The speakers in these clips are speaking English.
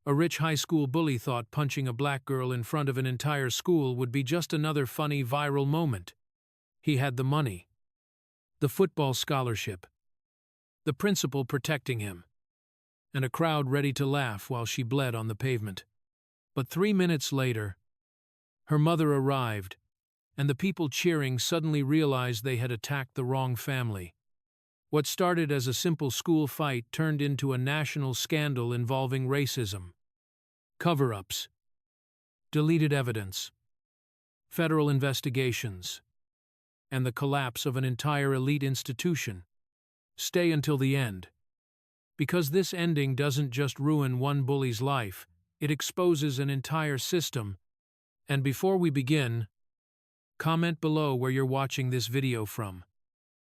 A rich high school bully thought punching a black girl in front of an entire school would be just another funny viral moment. He had the money, the football scholarship, the principal protecting him, and a crowd ready to laugh while she bled on the pavement. But 3 minutes later, her mother arrived, and the people cheering suddenly realized they had attacked the wrong family. What started as a simple school fight turned into a national scandal involving racism, cover-ups, deleted evidence, federal investigations, and the collapse of an entire elite institution. Stay until the end. Because this ending doesn't just ruin one bully's life, it exposes an entire system. And before we begin, comment below where you're watching this video from.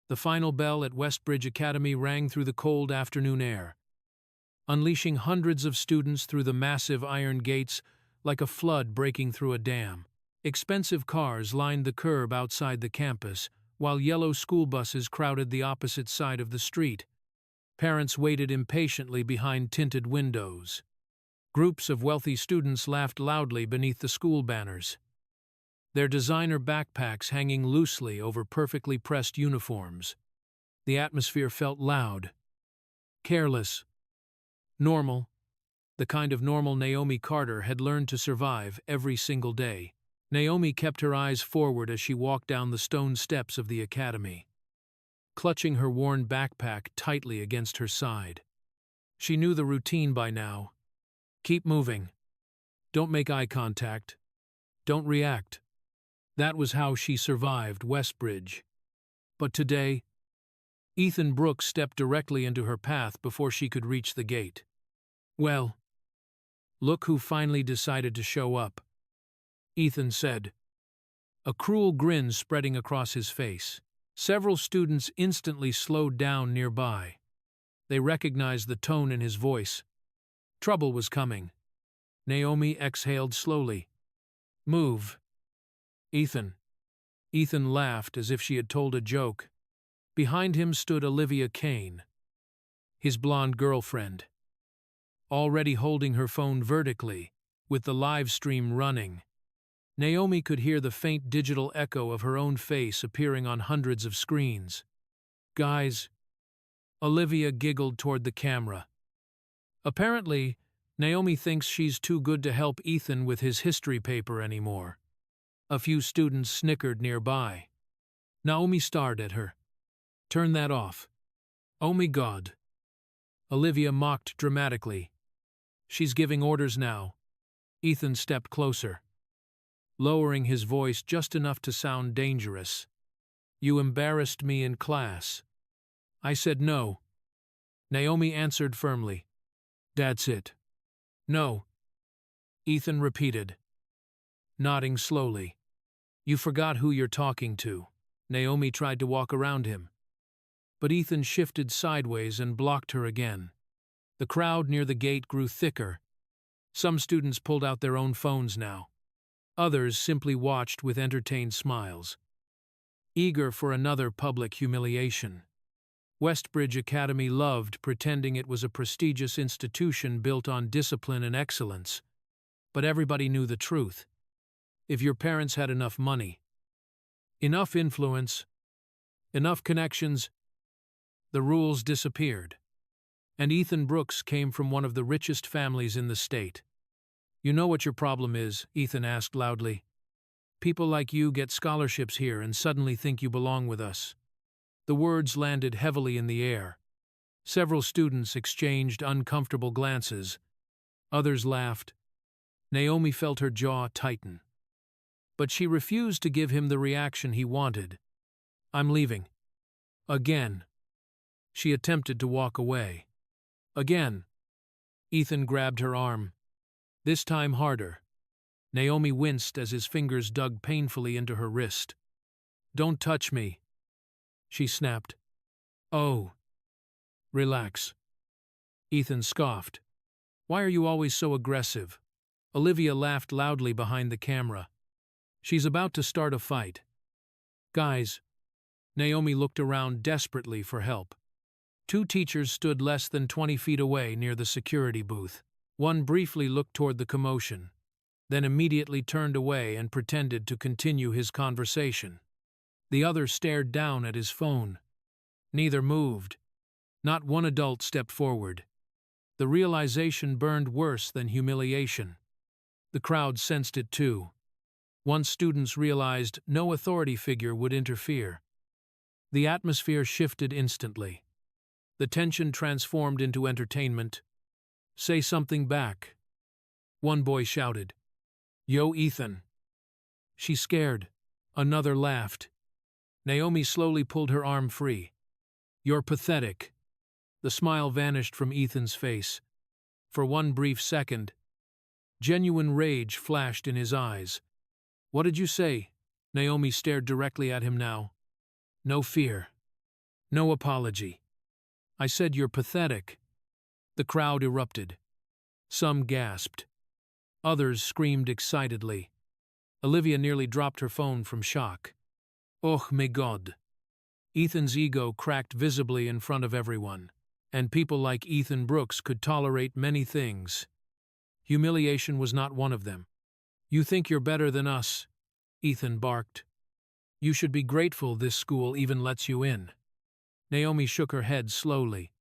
The final bell at Westbridge Academy rang through the cold afternoon air, unleashing hundreds of students through the massive iron gates like a flood breaking through a dam. Expensive cars lined the curb outside the campus, while yellow school buses crowded the opposite side of the street. Parents waited impatiently behind tinted windows. Groups of wealthy students laughed loudly beneath the school banners, their designer backpacks hanging loosely over perfectly pressed uniforms. The atmosphere felt loud, careless, normal, the kind of normal Naomi Carter had learned to survive every single day. Naomi kept her eyes forward as she walked down the stone steps of the academy, clutching her worn backpack tightly against her side. She knew the routine by now. Keep moving. Don't make eye contact. Don't react. That was how she survived Westbridge. But today, Ethan Brooks stepped directly into her path before she could reach the gate. Well, look who finally decided to show up, Ethan said, a cruel grin spreading across his face. Several students instantly slowed down nearby. They recognized the tone in his voice. Trouble was coming. Naomi exhaled slowly. Move, Ethan. Ethan laughed as if she had told a joke. Behind him stood Olivia Kane, his blonde girlfriend, already holding her phone vertically, with the live stream running. Naomi could hear the faint digital echo of her own face appearing on hundreds of screens. Guys, Olivia giggled toward the camera. Apparently, Naomi thinks she's too good to help Ethan with his history paper anymore. A few students snickered nearby. Naomi stared at her. Turn that off. Oh my God. Olivia mocked dramatically. She's giving orders now. Ethan stepped closer, lowering his voice just enough to sound dangerous. You embarrassed me in class. I said no. Naomi answered firmly. That's it. No. Ethan repeated, nodding slowly. You forgot who you're talking to. Naomi tried to walk around him, but Ethan shifted sideways and blocked her again. The crowd near the gate grew thicker. Some students pulled out their own phones now. Others simply watched with entertained smiles, eager for another public humiliation. Westbridge Academy loved pretending it was a prestigious institution built on discipline and excellence. But everybody knew the truth. If your parents had enough money, enough influence, enough connections, the rules disappeared. And Ethan Brooks came from one of the richest families in the state. You know what your problem is? Ethan asked loudly. People like you get scholarships here and suddenly think you belong with us. The words landed heavily in the air. Several students exchanged uncomfortable glances. Others laughed. Naomi felt her jaw tighten. But she refused to give him the reaction he wanted. I'm leaving. Again. She attempted to walk away. Again. Ethan grabbed her arm. This time harder. Naomi winced as his fingers dug painfully into her wrist. Don't touch me, she snapped. Oh. Relax. Ethan scoffed. Why are you always so aggressive? Olivia laughed loudly behind the camera. She's about to start a fight. Guys. Naomi looked around desperately for help. Two teachers stood less than 20 feet away near the security booth. One briefly looked toward the commotion, then immediately turned away and pretended to continue his conversation. The other stared down at his phone. Neither moved. Not one adult stepped forward. The realization burned worse than humiliation. The crowd sensed it too. Once students realized no authority figure would interfere, the atmosphere shifted instantly. The tension transformed into entertainment. "Say something back," one boy shouted. "Yo, Ethan." She scared. Another laughed. Naomi slowly pulled her arm free. "You're pathetic." The smile vanished from Ethan's face. For one brief second, genuine rage flashed in his eyes. "What did you say?" Naomi stared directly at him now. "No fear. No apology." "I said you're pathetic." The crowd erupted. Some gasped. Others screamed excitedly. Olivia nearly dropped her phone from shock. "Oh, my God." Ethan's ego cracked visibly in front of everyone, and people like Ethan Brooks could tolerate many things. Humiliation was not one of them. "You think you're better than us," Ethan barked. "You should be grateful this school even lets you in." Naomi shook her head slowly.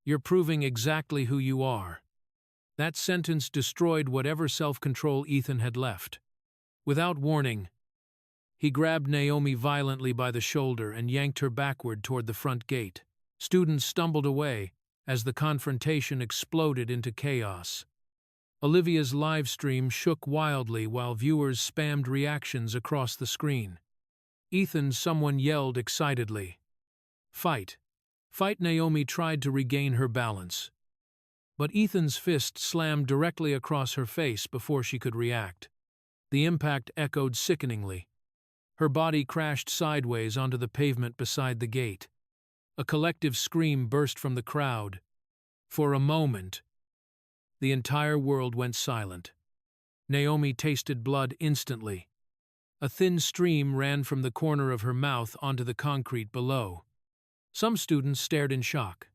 "You're proving exactly who you are." That sentence destroyed whatever self-control Ethan had left. Without warning, he grabbed Naomi violently by the shoulder and yanked her backward toward the front gate. Students stumbled away as the confrontation exploded into chaos. Olivia's live stream shook wildly while viewers spammed reactions across the screen. Someone yelled excitedly. "Fight! Fight!" Naomi tried to regain her balance, but Ethan's fist slammed directly across her face before she could react. The impact echoed sickeningly. Her body crashed sideways onto the pavement beside the gate. A collective scream burst from the crowd. For a moment, the entire world went silent. Naomi tasted blood instantly. A thin stream ran from the corner of her mouth onto the concrete below. Some students stared in shock.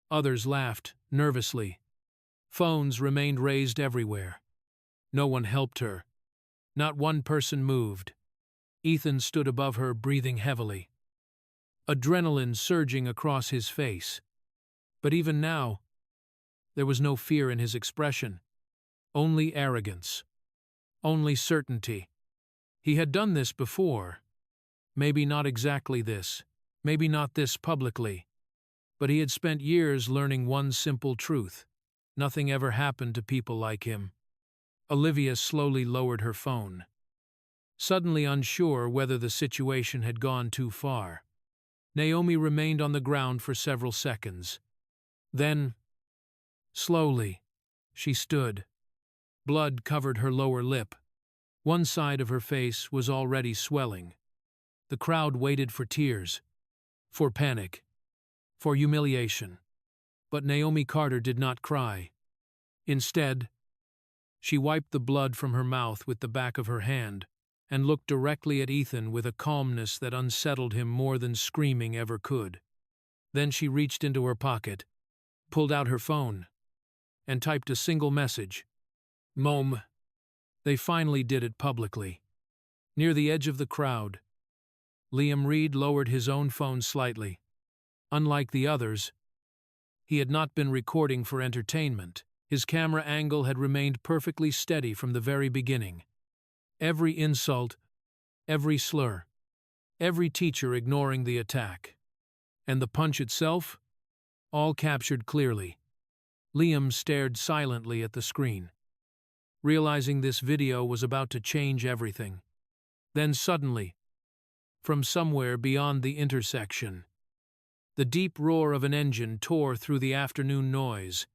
Others laughed, nervously. Phones remained raised everywhere. No one helped her. Not one person moved. Ethan stood above her, breathing heavily, adrenaline surging across his face. But even now, there was no fear in his expression. Only arrogance. Only certainty. He had done this before. Maybe not exactly this. Maybe not this publicly. But he had spent years learning one simple truth. Nothing ever happened to people like him. Olivia slowly lowered her phone, suddenly unsure whether the situation had gone too far. Naomi remained on the ground for several seconds. Then, slowly, she stood. Blood covered her lower lip. One side of her face was already swelling. The crowd waited for tears, for panic, for humiliation. But Naomi Carter did not cry. Instead, she wiped the blood from her mouth with the back of her hand and looked directly at Ethan with a calmness that unsettled him more than screaming ever could. Then she reached into her pocket, pulled out her phone, and typed a single message. "Mom." They finally did it publicly. Near the edge of the crowd, Liam Reed lowered his own phone slightly. Unlike the others, he had not been recording for entertainment. His camera angle had remained perfectly steady from the very beginning. Every insult, every slur, every teacher ignoring the attack. And the punch itself? All captured clearly. Liam stared silently at the screen, realizing this video was about to change everything. Then suddenly, from somewhere beyond the intersection, the deep roar of an engine tore through the afternoon noise.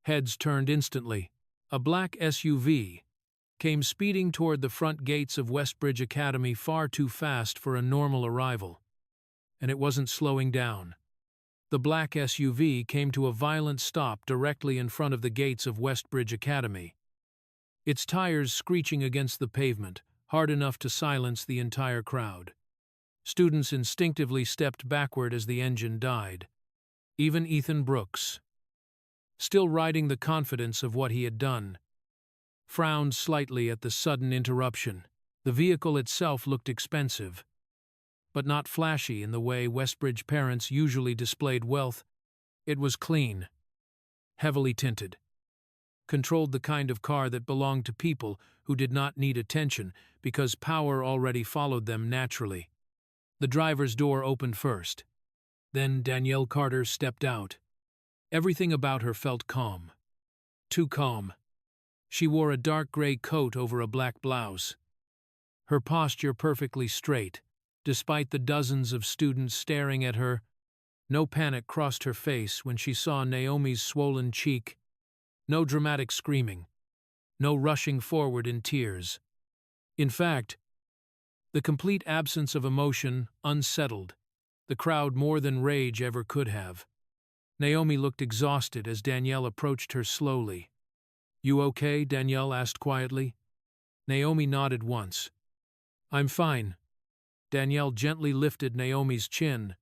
Heads turned instantly. A black SUV came speeding toward the front gates of Westbridge Academy far too fast for a normal arrival. And it wasn't slowing down. The black SUV came to a violent stop directly in front of the gates of Westbridge Academy, its tires screeching against the pavement, hard enough to silence the entire crowd. Students instinctively stepped backward as the engine died. Even Ethan Brooks, still riding the confidence of what he had done, frowned slightly at the sudden interruption. The vehicle itself looked expensive, but not flashy in the way Westbridge parents usually displayed wealth. It was clean, heavily tinted, controlled the kind of car that belonged to people who did not need attention because power already followed them naturally. The driver's door opened first. Then Danielle Carter stepped out. Everything about her felt calm. Too calm. She wore a dark gray coat over a black blouse. Her posture perfectly straight, despite the dozens of students staring at her. No panic crossed her face when she saw Naomi's swollen cheek. No dramatic screaming. No rushing forward in tears. In fact, the complete absence of emotion unsettled the crowd more than rage ever could have. Naomi looked exhausted as Danielle approached her slowly. "You okay?" Danielle asked quietly. Naomi nodded once. "I'm fine." Danielle gently lifted Naomi's chin,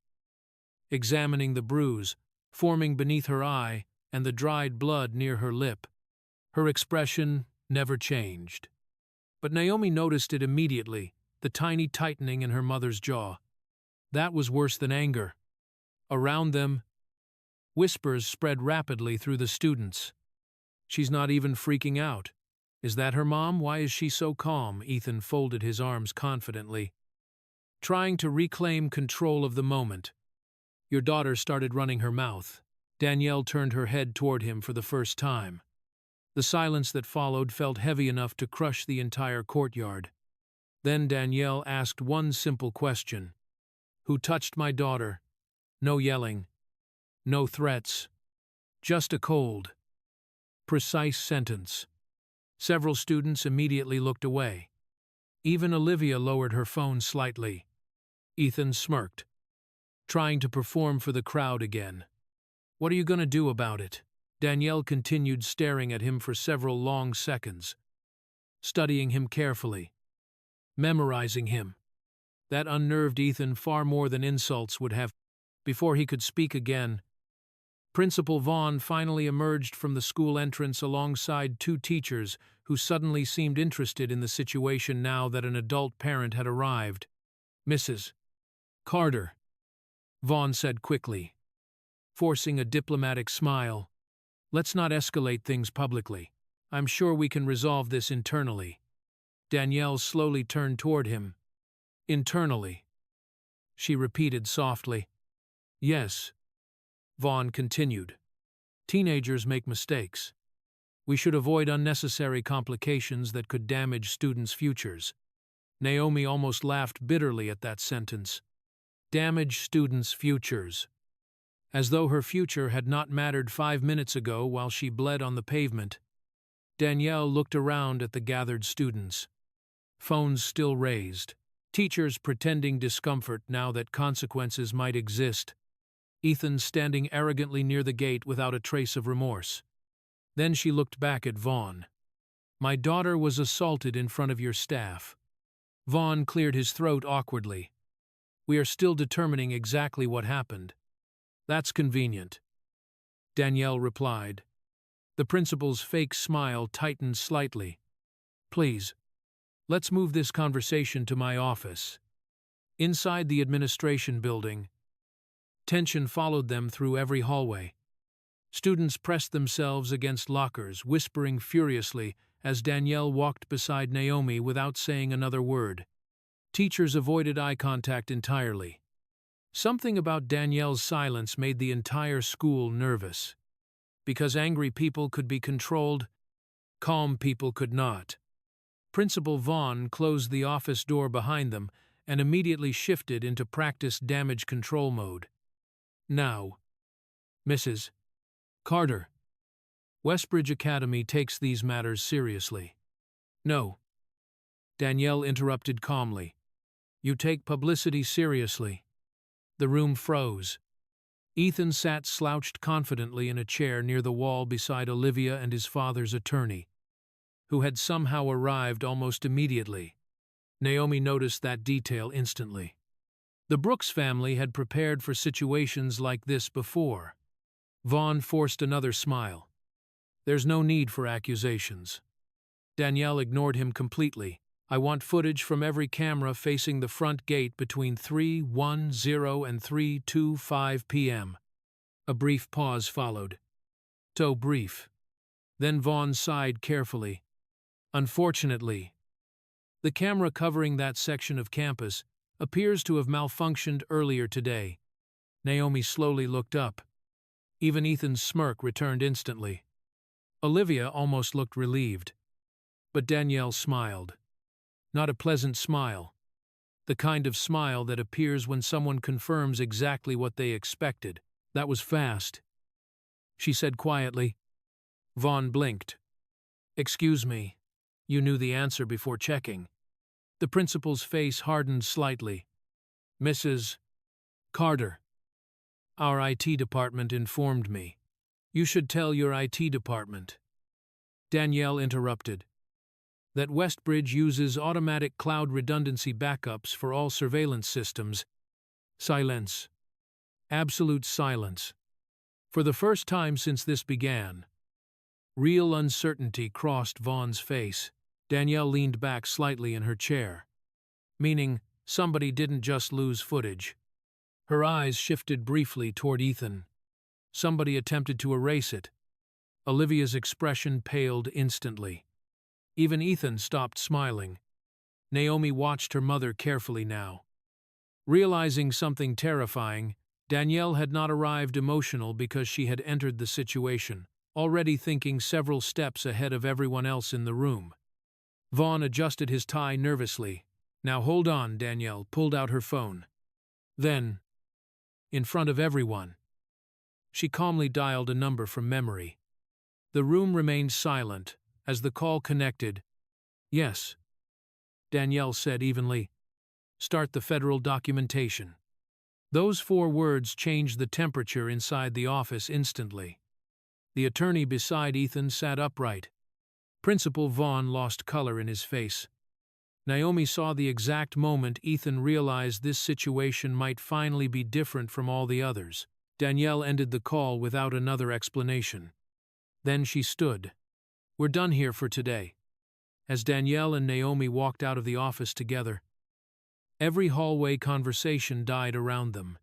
examining the bruise forming beneath her eye and the dried blood near her lip. Her expression never changed. But Naomi noticed it immediately, the tiny tightening in her mother's jaw. That was worse than anger. Around them, whispers spread rapidly through the students. "She's not even freaking out. Is that her mom? Why is she so calm?" Ethan folded his arms confidently, trying to reclaim control of the moment. "Your daughter started running her mouth." Danielle turned her head toward him for the first time. The silence that followed felt heavy enough to crush the entire courtyard. Then Danielle asked one simple question. "Who touched my daughter?" No yelling. No threats. Just a cold, precise sentence. Several students immediately looked away. Even Olivia lowered her phone slightly. Ethan smirked, trying to perform for the crowd again. "What are you going to do about it?" Danielle continued staring at him for several long seconds, studying him carefully, memorizing him. That unnerved Ethan far more than insults would have. Before he could speak again, Principal Vaughn finally emerged from the school entrance alongside two teachers who suddenly seemed interested in the situation now that an adult parent had arrived. "Mrs. Carter," Vaughn said quickly, forcing a diplomatic smile. "Let's not escalate things publicly. I'm sure we can resolve this internally." Danielle slowly turned toward him. "Internally," she repeated softly. "Yes," Vaughn continued. "Teenagers make mistakes. We should avoid unnecessary complications that could damage students' futures." Naomi almost laughed bitterly at that sentence. Damage students' futures. As though her future had not mattered 5 minutes ago while she bled on the pavement. Danielle looked around at the gathered students. Phones still raised. Teachers pretending discomfort now that consequences might exist. Ethan standing arrogantly near the gate without a trace of remorse. Then she looked back at Vaughn. "My daughter was assaulted in front of your staff." Vaughn cleared his throat awkwardly. "We are still determining exactly what happened." "That's convenient," Danielle replied. The principal's fake smile tightened slightly. "Please, let's move this conversation to my office." Inside the administration building, tension followed them through every hallway. Students pressed themselves against lockers, whispering furiously as Danielle walked beside Naomi without saying another word. Teachers avoided eye contact entirely. Something about Danielle's silence made the entire school nervous. Because angry people could be controlled, calm people could not. Principal Vaughn closed the office door behind them and immediately shifted into practice damage control mode. "Now, Mrs. Carter, Westbridge Academy takes these matters seriously." "No," Danielle interrupted calmly. "You take publicity seriously." The room froze. Ethan sat slouched confidently in a chair near the wall beside Olivia and his father's attorney, who had somehow arrived almost immediately. Naomi noticed that detail instantly. The Brooks family had prepared for situations like this before. Vaughn forced another smile. There's no need for accusations. Danielle ignored him completely. I want footage from every camera facing the front gate between 3:10 and 3:25 p.m. A brief pause followed. So brief. Then Vaughn sighed carefully. Unfortunately, the camera covering that section of campus appears to have malfunctioned earlier today. Naomi slowly looked up. Even Ethan's smirk returned instantly. Olivia almost looked relieved. But Danielle smiled. Not a pleasant smile. The kind of smile that appears when someone confirms exactly what they expected. That was fast. She said quietly. Vaughn blinked. Excuse me. You knew the answer before checking. The principal's face hardened slightly. Mrs. Carter. Our IT department informed me. You should tell your IT department. Danielle interrupted. That Westbridge uses automatic cloud redundancy backups for all surveillance systems. Silence. Absolute silence. For the first time since this began, real uncertainty crossed Vaughn's face. Danielle leaned back slightly in her chair. Meaning, somebody didn't just lose footage. Her eyes shifted briefly toward Ethan. Somebody attempted to erase it. Olivia's expression paled instantly. Even Ethan stopped smiling. Naomi watched her mother carefully now. Realizing something terrifying, Danielle had not arrived emotional because she had entered the situation, already thinking several steps ahead of everyone else in the room. Vaughn adjusted his tie nervously. Now hold on, Danielle pulled out her phone. Then, in front of everyone, she calmly dialed a number from memory. The room remained silent as the call connected. Yes, Danielle said evenly. Start the federal documentation. Those 4 words changed the temperature inside the office instantly. The attorney beside Ethan sat upright. Principal Vaughn lost color in his face. Naomi saw the exact moment Ethan realized this situation might finally be different from all the others. Danielle ended the call without another explanation. Then she stood. We're done here for today. As Danielle and Naomi walked out of the office together, every hallway conversation died around them.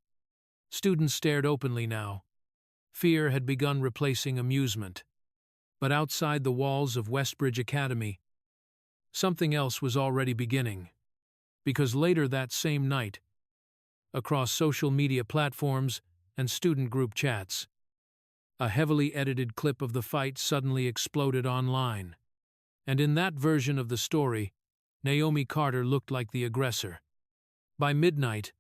Students stared openly now. Fear had begun replacing amusement. But outside the walls of Westbridge Academy, something else was already beginning. Because later that same night, across social media platforms and student group chats, a heavily edited clip of the fight suddenly exploded online. And in that version of the story, Naomi Carter looked like the aggressor. By midnight,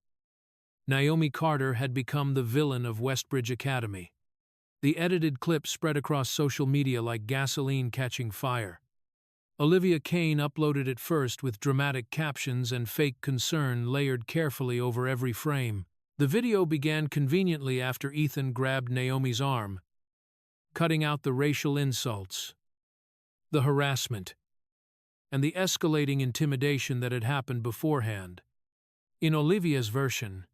Naomi Carter had become the villain of Westbridge Academy. The edited clip spread across social media like gasoline catching fire. Olivia Kane uploaded it first with dramatic captions and fake concern layered carefully over every frame. The video began conveniently after Ethan grabbed Naomi's arm, cutting out the racial insults, the harassment, and the escalating intimidation that had happened beforehand. In Olivia's version,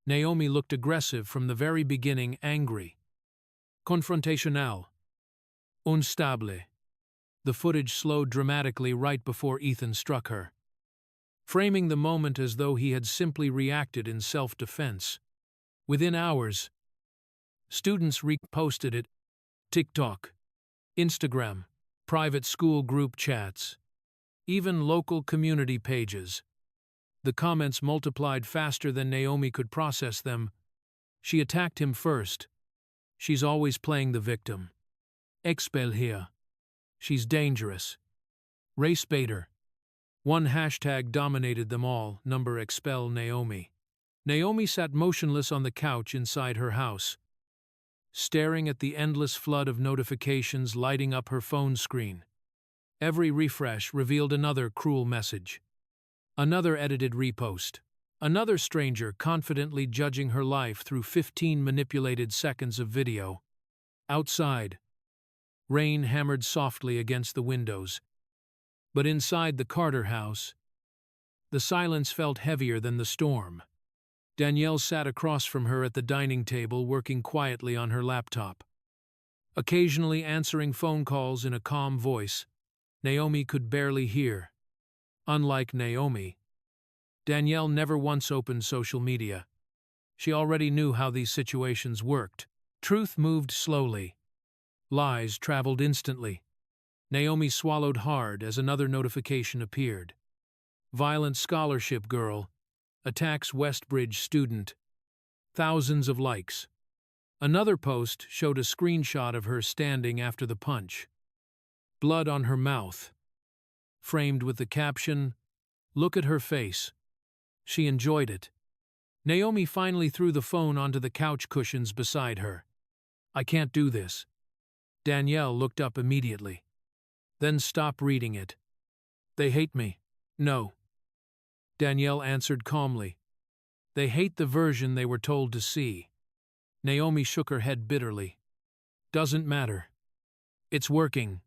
Naomi looked aggressive from the very beginning, angry, confrontational, unstable. The footage slowed dramatically right before Ethan struck her, framing the moment as though he had simply reacted in self-defense. Within hours, students reposted it, TikTok, Instagram, private school group chats, even local community pages. The comments multiplied faster than Naomi could process them. She attacked him first. She's always playing the victim. Expel here. She's dangerous. Race baiter. One hashtag dominated them all, number expel Naomi. Naomi sat motionless on the couch inside her house, staring at the endless flood of notifications lighting up her phone screen. Every refresh revealed another cruel message. Another edited repost. Another stranger confidently judging her life through 15 manipulated seconds of video. Outside, rain hammered softly against the windows. But inside the Carter house, the silence felt heavier than the storm. Danielle sat across from her at the dining table, working quietly on her laptop. Occasionally answering phone calls in a calm voice, Naomi could barely hear. Unlike Naomi, Danielle never once opened social media. She already knew how these situations worked. Truth moved slowly. Lies traveled instantly. Naomi swallowed hard as another notification appeared. Violent scholarship girl attacks Westbridge student. Thousands of likes. Another post showed a screenshot of her standing after the punch. Blood on her mouth. Framed with the caption, "Look at her face." She enjoyed it. Naomi finally threw the phone onto the couch cushions beside her. "I can't do this." Danielle looked up immediately. "Then stop reading it." "They hate me." "No." Danielle answered calmly. "They hate the version they were told to see." Naomi shook her head bitterly. "Doesn't matter. It's working."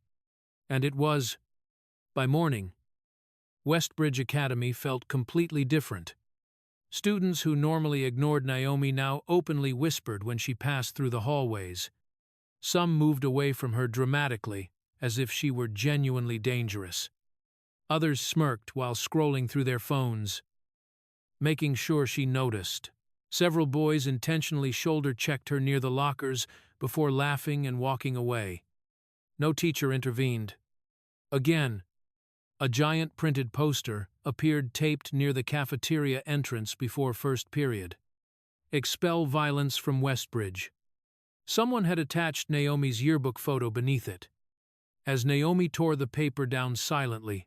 And it was. By morning, Westbridge Academy felt completely different. Students who normally ignored Naomi now openly whispered when she passed through the hallways. Some moved away from her dramatically, as if she were genuinely dangerous. Others smirked while scrolling through their phones, making sure she noticed. Several boys intentionally shoulder-checked her near the lockers before laughing and walking away. No teacher intervened. Again, a giant printed poster appeared taped near the cafeteria entrance before first period. "Expel violence from Westbridge." Someone had attached Naomi's yearbook photo beneath it. As Naomi tore the paper down silently,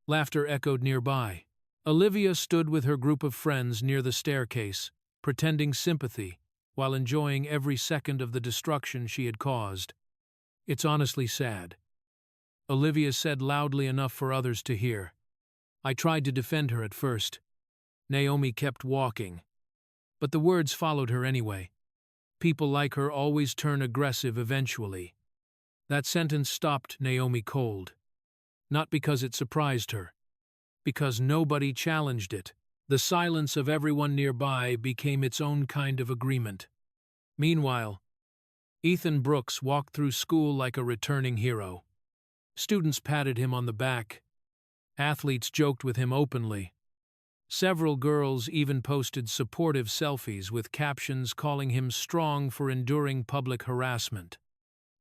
laughter echoed nearby. Olivia stood with her group of friends near the staircase, pretending sympathy while enjoying every second of the destruction she had caused. "It's honestly sad," Olivia said loudly enough for others to hear. "I tried to defend her at first." Naomi kept walking, but the words followed her anyway. "People like her always turn aggressive eventually." That sentence stopped Naomi cold. Not because it surprised her, because nobody challenged it. The silence of everyone nearby became its own kind of agreement. Meanwhile, Ethan Brooks walked through school like a returning hero. Students patted him on the back. Athletes joked with him openly. Several girls even posted supportive selfies with captions calling him strong for enduring public harassment.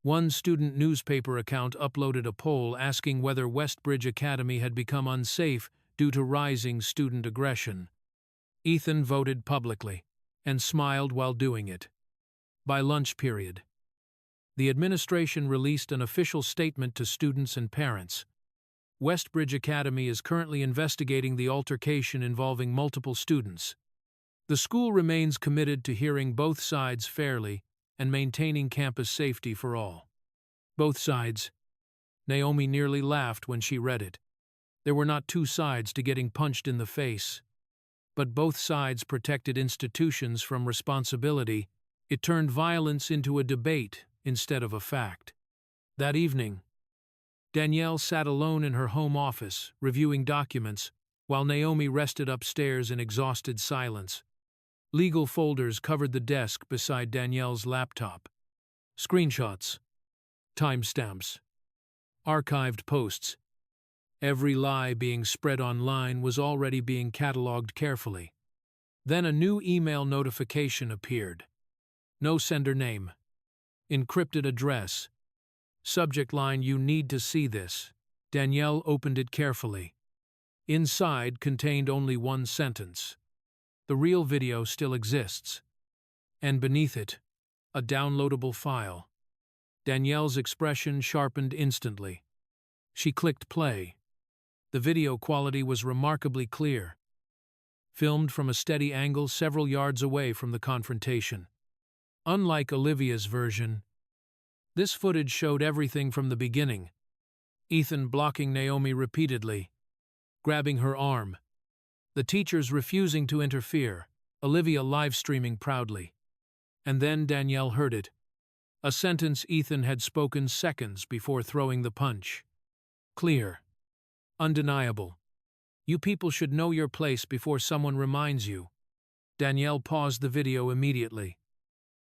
One student newspaper account uploaded a poll asking whether Westbridge Academy had become unsafe due to rising student aggression. Ethan voted publicly and smiled while doing it. By lunch period, the administration released an official statement to students and parents. Westbridge Academy is currently investigating the altercation involving multiple students. The school remains committed to hearing both sides fairly and maintaining campus safety for all. Both sides. Naomi nearly laughed when she read it. There were not two sides to getting punched in the face, but both sides protected institutions from responsibility. It turned violence into a debate instead of a fact. That evening, Danielle sat alone in her home office, reviewing documents, while Naomi rested upstairs in exhausted silence. Legal folders covered the desk beside Danielle's laptop. Screenshots, timestamps, archived posts. Every lie being spread online was already being cataloged carefully. Then a new email notification appeared. No sender name. Encrypted address. Subject line, "You need to see this." Danielle opened it carefully. Inside contained only one sentence. "The real video still exists." And beneath it, a downloadable file. Danielle's expression sharpened instantly. She clicked play. The video quality was remarkably clear, filmed from a steady angle several yards away from the confrontation. Unlike Olivia's version, this footage showed everything from the beginning. Ethan blocking Naomi repeatedly, grabbing her arm. The teachers refusing to interfere, Olivia live-streaming proudly. And then Danielle heard it. A sentence Ethan had spoken seconds before throwing the punch. Clear. Undeniable. "You people should know your place before someone reminds you." Danielle paused the video immediately.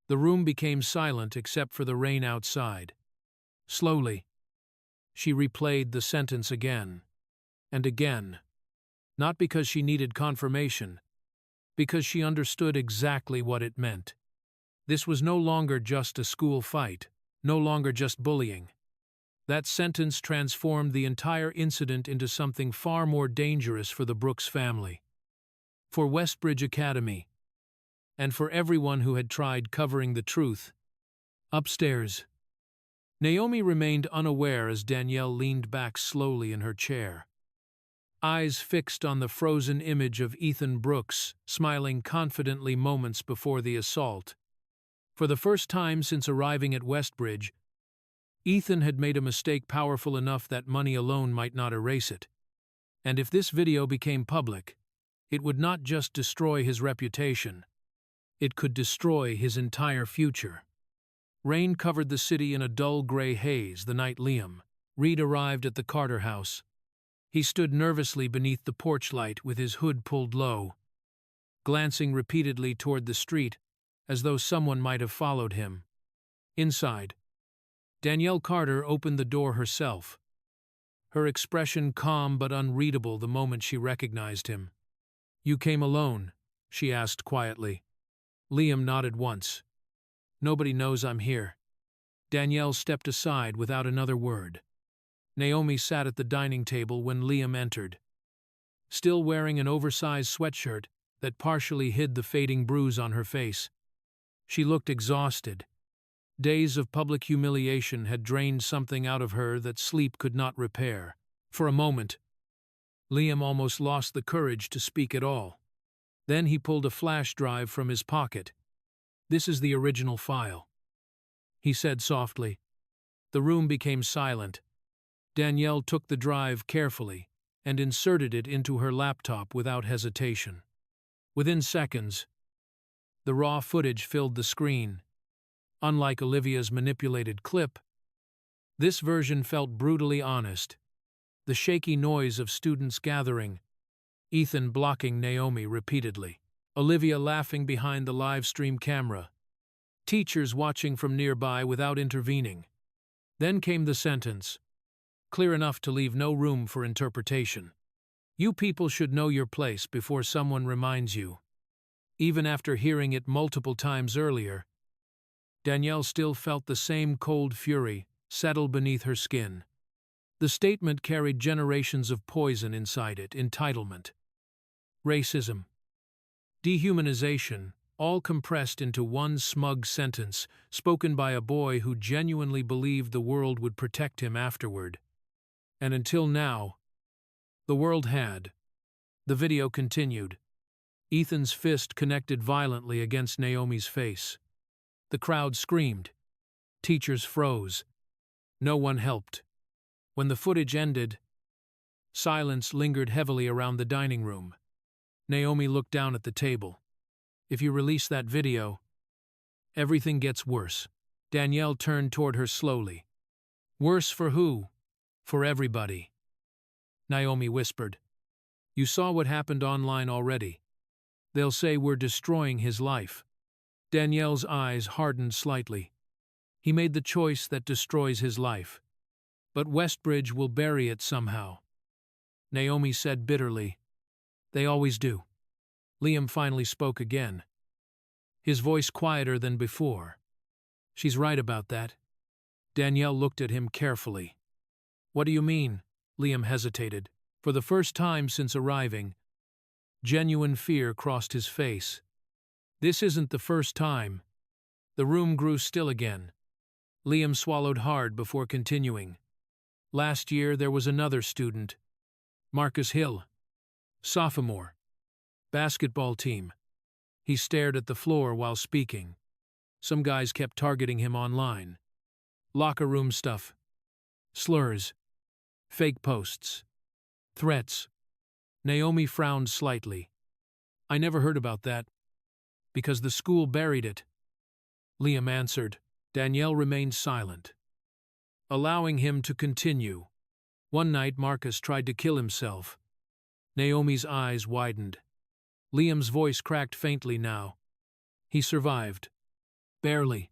The room became silent except for the rain outside. Slowly, she replayed the sentence again and again, not because she needed confirmation, because she understood exactly what it meant. This was no longer just a school fight, no longer just bullying. That sentence transformed the entire incident into something far more dangerous for the Brooks family, for Westbridge Academy, and for everyone who had tried covering the truth. Upstairs, Naomi remained unaware as Danielle leaned back slowly in her chair, eyes fixed on the frozen image of Ethan Brooks, smiling confidently moments before the assault. For the first time since arriving at Westbridge, Ethan had made a mistake powerful enough that money alone might not erase it. And if this video became public, it would not just destroy his reputation, it could destroy his entire future. Rain covered the city in a dull gray haze the night Liam, Reed, arrived at the Carter house. He stood nervously beneath the porch light with his hood pulled low, glancing repeatedly toward the street as though someone might have followed him. Inside, Danielle Carter opened the door herself, her expression calm but unreadable the moment she recognized him. "You came alone?" she asked quietly. Liam nodded once. "Nobody knows I'm here." Danielle stepped aside without another word. Naomi sat at the dining table when Liam entered, still wearing an oversized sweatshirt that partially hid the fading bruise on her face. She looked exhausted. Days of public humiliation had drained something out of her that sleep could not repair. For a moment, Liam almost lost the courage to speak at all. Then he pulled a flash drive from his pocket. "This is the original file," he said softly. The room became silent. Danielle took the drive carefully and inserted it into her laptop without hesitation. Within seconds, the raw footage filled the screen. Unlike Olivia's manipulated clip, this version felt brutally honest. The shaky noise of students gathering, Ethan blocking Naomi repeatedly, Olivia laughing behind the live stream camera, teachers watching from nearby without intervening. Then came the sentence, clear enough to leave no room for interpretation. "You people should know your place before someone reminds you." Even after hearing it multiple times earlier, Danielle still felt the same cold fury settle beneath her skin. The statement carried generations of poison inside it: entitlement, racism, dehumanization, all compressed into one smug sentence spoken by a boy who genuinely believed the world would protect him afterward. And until now, the world had. The video continued. Ethan's fist connected violently against Naomi's face. The crowd screamed. Teachers froze. No one helped. When the footage ended, silence lingered heavily around the dining room. Naomi looked down at the table. "If you release that video, everything gets worse." Danielle turned toward her slowly. "Worse for who?" "For everybody," Naomi whispered. "You saw what happened online already. They'll say we're destroying his life." Danielle's eyes hardened slightly. He made the choice that destroys his life. But Westbridge will bury it somehow. Naomi said bitterly. "They always do." Liam finally spoke again, his voice quieter than before. "She's right about that." Danielle looked at him carefully. "What do you mean?" Liam hesitated. For the first time since arriving, genuine fear crossed his face. "This isn't the first time." The room grew still again. Liam swallowed hard before continuing. "Last year there was another student, Marcus Hill, sophomore, basketball team." He stared at the floor while speaking. "Some guys kept targeting him online. Locker room stuff, slurs, fake posts, threats." Naomi frowned slightly. "I never heard about that, because the school buried it," Liam answered. Danielle remained silent, allowing him to continue. "One night Marcus tried to kill himself." Naomi's eyes widened. Liam's voice cracked faintly now. He survived. Barely.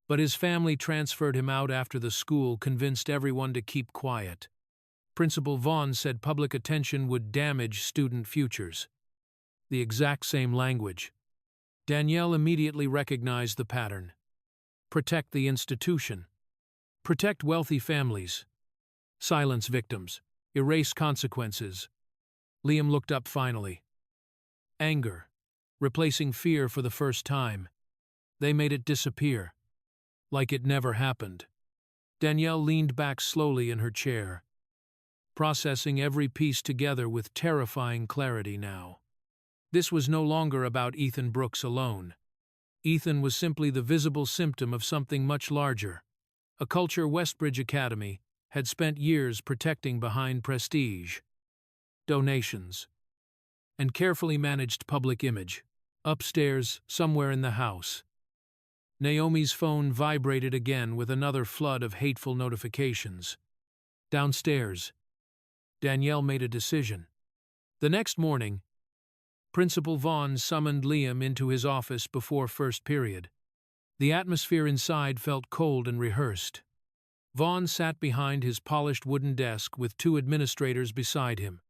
But his family transferred him out after the school convinced everyone to keep quiet. Principal Vaughn said public attention would damage student futures. The exact same language. Danielle immediately recognized the pattern. Protect the institution. Protect wealthy families. Silence victims. Erase consequences. Liam looked up finally. Anger. Replacing fear for the first time. They made it disappear. Like it never happened. Danielle leaned back slowly in her chair, processing every piece together with terrifying clarity now. This was no longer about Ethan Brooks alone. Ethan was simply the visible symptom of something much larger. A culture Westbridge Academy had spent years protecting behind prestige, donations, and carefully managed public image. Upstairs, somewhere in the house, Naomi's phone vibrated again with another flood of hateful notifications. Downstairs, Danielle made a decision. The next morning, Principal Vaughn summoned Liam into his office before first period. The atmosphere inside felt cold and rehearsed. Vaughn sat behind his polished wooden desk with two administrators beside him,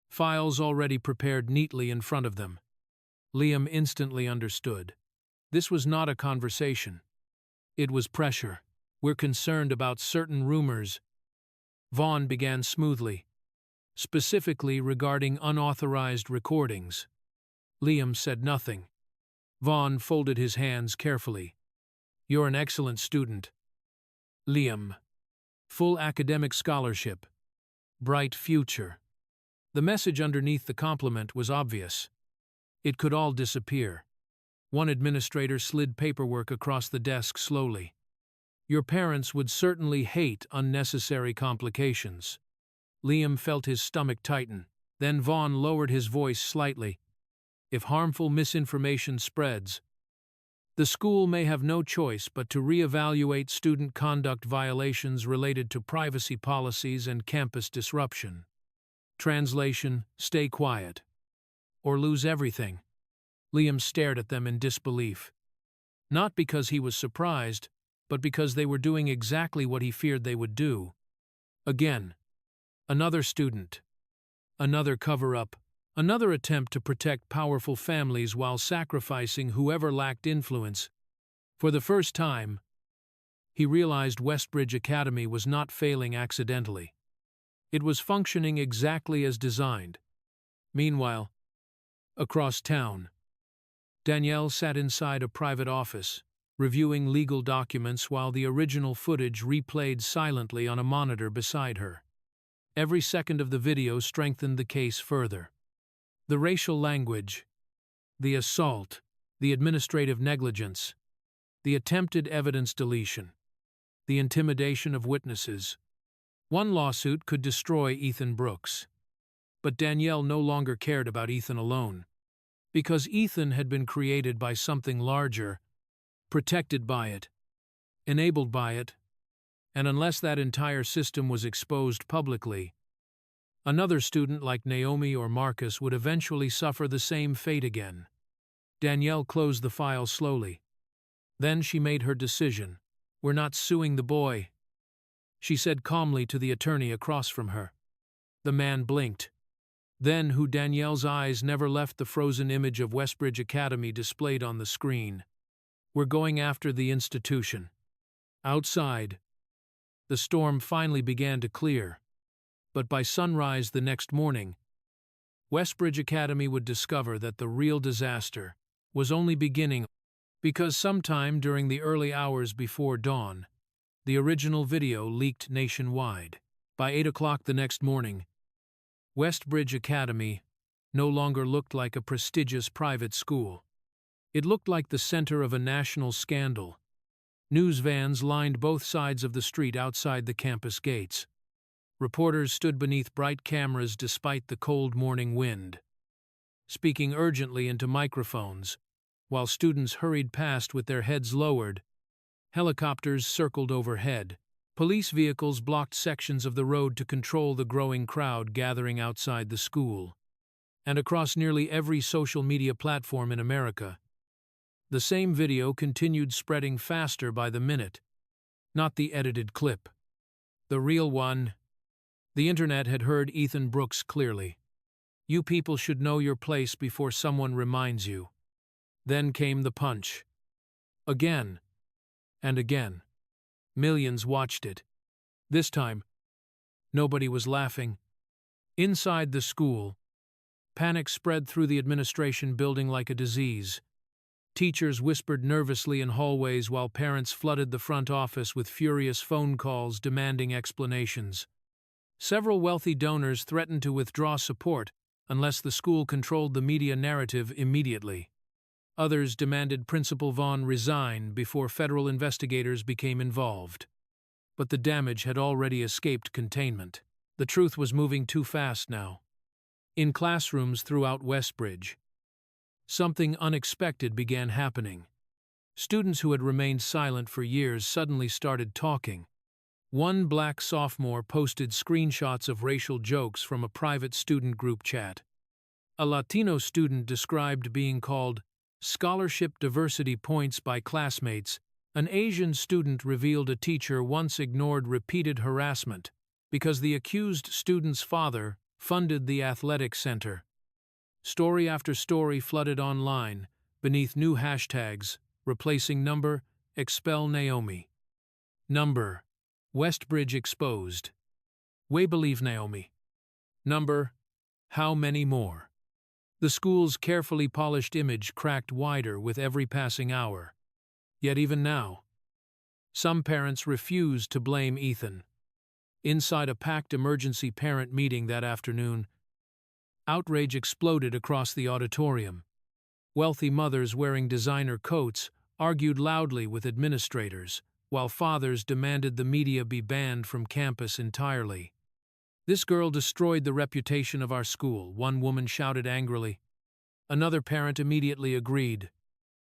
files already prepared neatly in front of them. Liam instantly understood. This was not a conversation. It was pressure. We're concerned about certain rumors. Vaughn began smoothly, specifically regarding unauthorized recordings. Liam said nothing. Vaughn folded his hands carefully. You're an excellent student. Liam. Full academic scholarship. Bright future. The message underneath the compliment was obvious. It could all disappear. One administrator slid paperwork across the desk slowly. Your parents would certainly hate unnecessary complications. Liam felt his stomach tighten. Then Vaughn lowered his voice slightly. If harmful misinformation spreads, the school may have no choice but to reevaluate student conduct violations related to privacy policies and campus disruption. Translation: stay quiet, or lose everything. Liam stared at them in disbelief. Not because he was surprised, but because they were doing exactly what he feared they would do. Again, another student. Another cover-up. Another attempt to protect powerful families while sacrificing whoever lacked influence. For the first time, he realized Westbridge Academy was not failing accidentally. It was functioning exactly as designed. Meanwhile, across town, Danielle sat inside a private office, reviewing legal documents while the original footage replayed silently on a monitor beside her. Every second of the video strengthened the case further. The racial language, the assault, the administrative negligence, the attempted evidence deletion, the intimidation of witnesses. One lawsuit could destroy Ethan Brooks. But Danielle no longer cared about Ethan alone. Because Ethan had been created by something larger, protected by it, enabled by it, and unless that entire system was exposed publicly, another student like Naomi or Marcus would eventually suffer the same fate again. Danielle closed the file slowly. Then she made her decision. We're not suing the boy, she said calmly to the attorney across from her. The man blinked. Then, who Danielle's eyes never left the frozen image of Westbridge Academy displayed on the screen. We're going after the institution. Outside, the storm finally began to clear. But by sunrise the next morning, Westbridge Academy would discover that the real disaster was only beginning, because sometime during the early hours before dawn, the original video leaked nationwide. By 8 o'clock the next morning, Westbridge Academy no longer looked like a prestigious private school. It looked like the center of a national scandal. News vans lined both sides of the street outside the campus gates. Reporters stood beneath bright cameras despite the cold morning wind, speaking urgently into microphones, while students hurried past with their heads lowered. Helicopters circled overhead. Police vehicles blocked sections of the road to control the growing crowd gathering outside the school. and across nearly every social media platform in America. The same video continued spreading faster by the minute. Not the edited clip. The real one. The internet had heard Ethan Brooks clearly. You people should know your place before someone reminds you. Then came the punch. Again. And again. Millions watched it. This time, nobody was laughing. Inside the school, panic spread through the administration building like a disease. Teachers whispered nervously in hallways while parents flooded the front office with furious phone calls demanding explanations. Several wealthy donors threatened to withdraw support unless the school controlled the media narrative immediately. Others demanded Principal Vaughn resign before federal investigators became involved. But the damage had already escaped containment. The truth was moving too fast now. In classrooms throughout Westbridge, something unexpected began happening. Students who had remained silent for years suddenly started talking. One black sophomore posted screenshots of racial jokes from a private student group chat. A Latino student described being called scholarship diversity points by classmates. An Asian student revealed a teacher once ignored repeated harassment because the accused student's father funded the athletic center. Story after story flooded online beneath new hashtags, replacing number, expel Naomi. Number, Westbridge exposed. We believe Naomi. Number, how many more? The school's carefully polished image cracked wider with every passing hour. Yet even now, some parents refused to blame Ethan. Inside a packed emergency parent meeting that afternoon, outrage exploded across the auditorium. Wealthy mothers wearing designer coats argued loudly with administrators, while fathers demanded the media be banned from campus entirely. "This girl destroyed the reputation of our school," one woman shouted angrily. Another parent immediately agreed.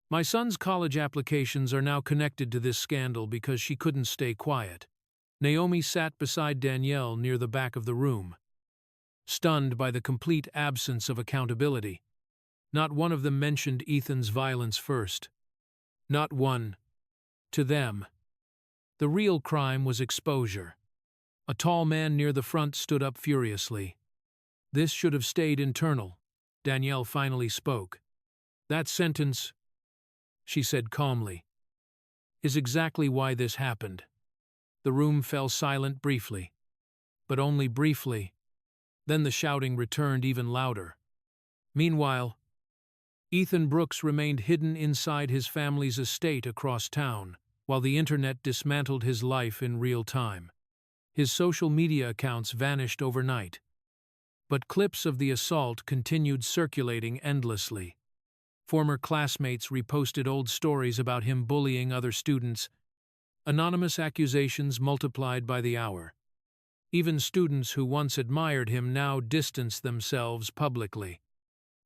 "My son's college applications are now connected to this scandal because she couldn't stay quiet." Naomi sat beside Danielle near the back of the room, stunned by the complete absence of accountability. Not one of them mentioned Ethan's violence first. Not one. To them, the real crime was exposure. A tall man near the front stood up furiously. "This should have stayed internal," Danielle finally spoke. "That sentence," she said calmly, "is exactly why this happened." The room fell silent briefly. But only briefly. Then the shouting returned even louder. Meanwhile, Ethan Brooks remained hidden inside his family's estate across town, while the internet dismantled his life in real time. His social media accounts vanished overnight. But clips of the assault continued circulating endlessly. Former classmates reposted old stories about him bullying other students. Anonymous accusations multiplied by the hour. Even students who once admired him now distanced themselves publicly.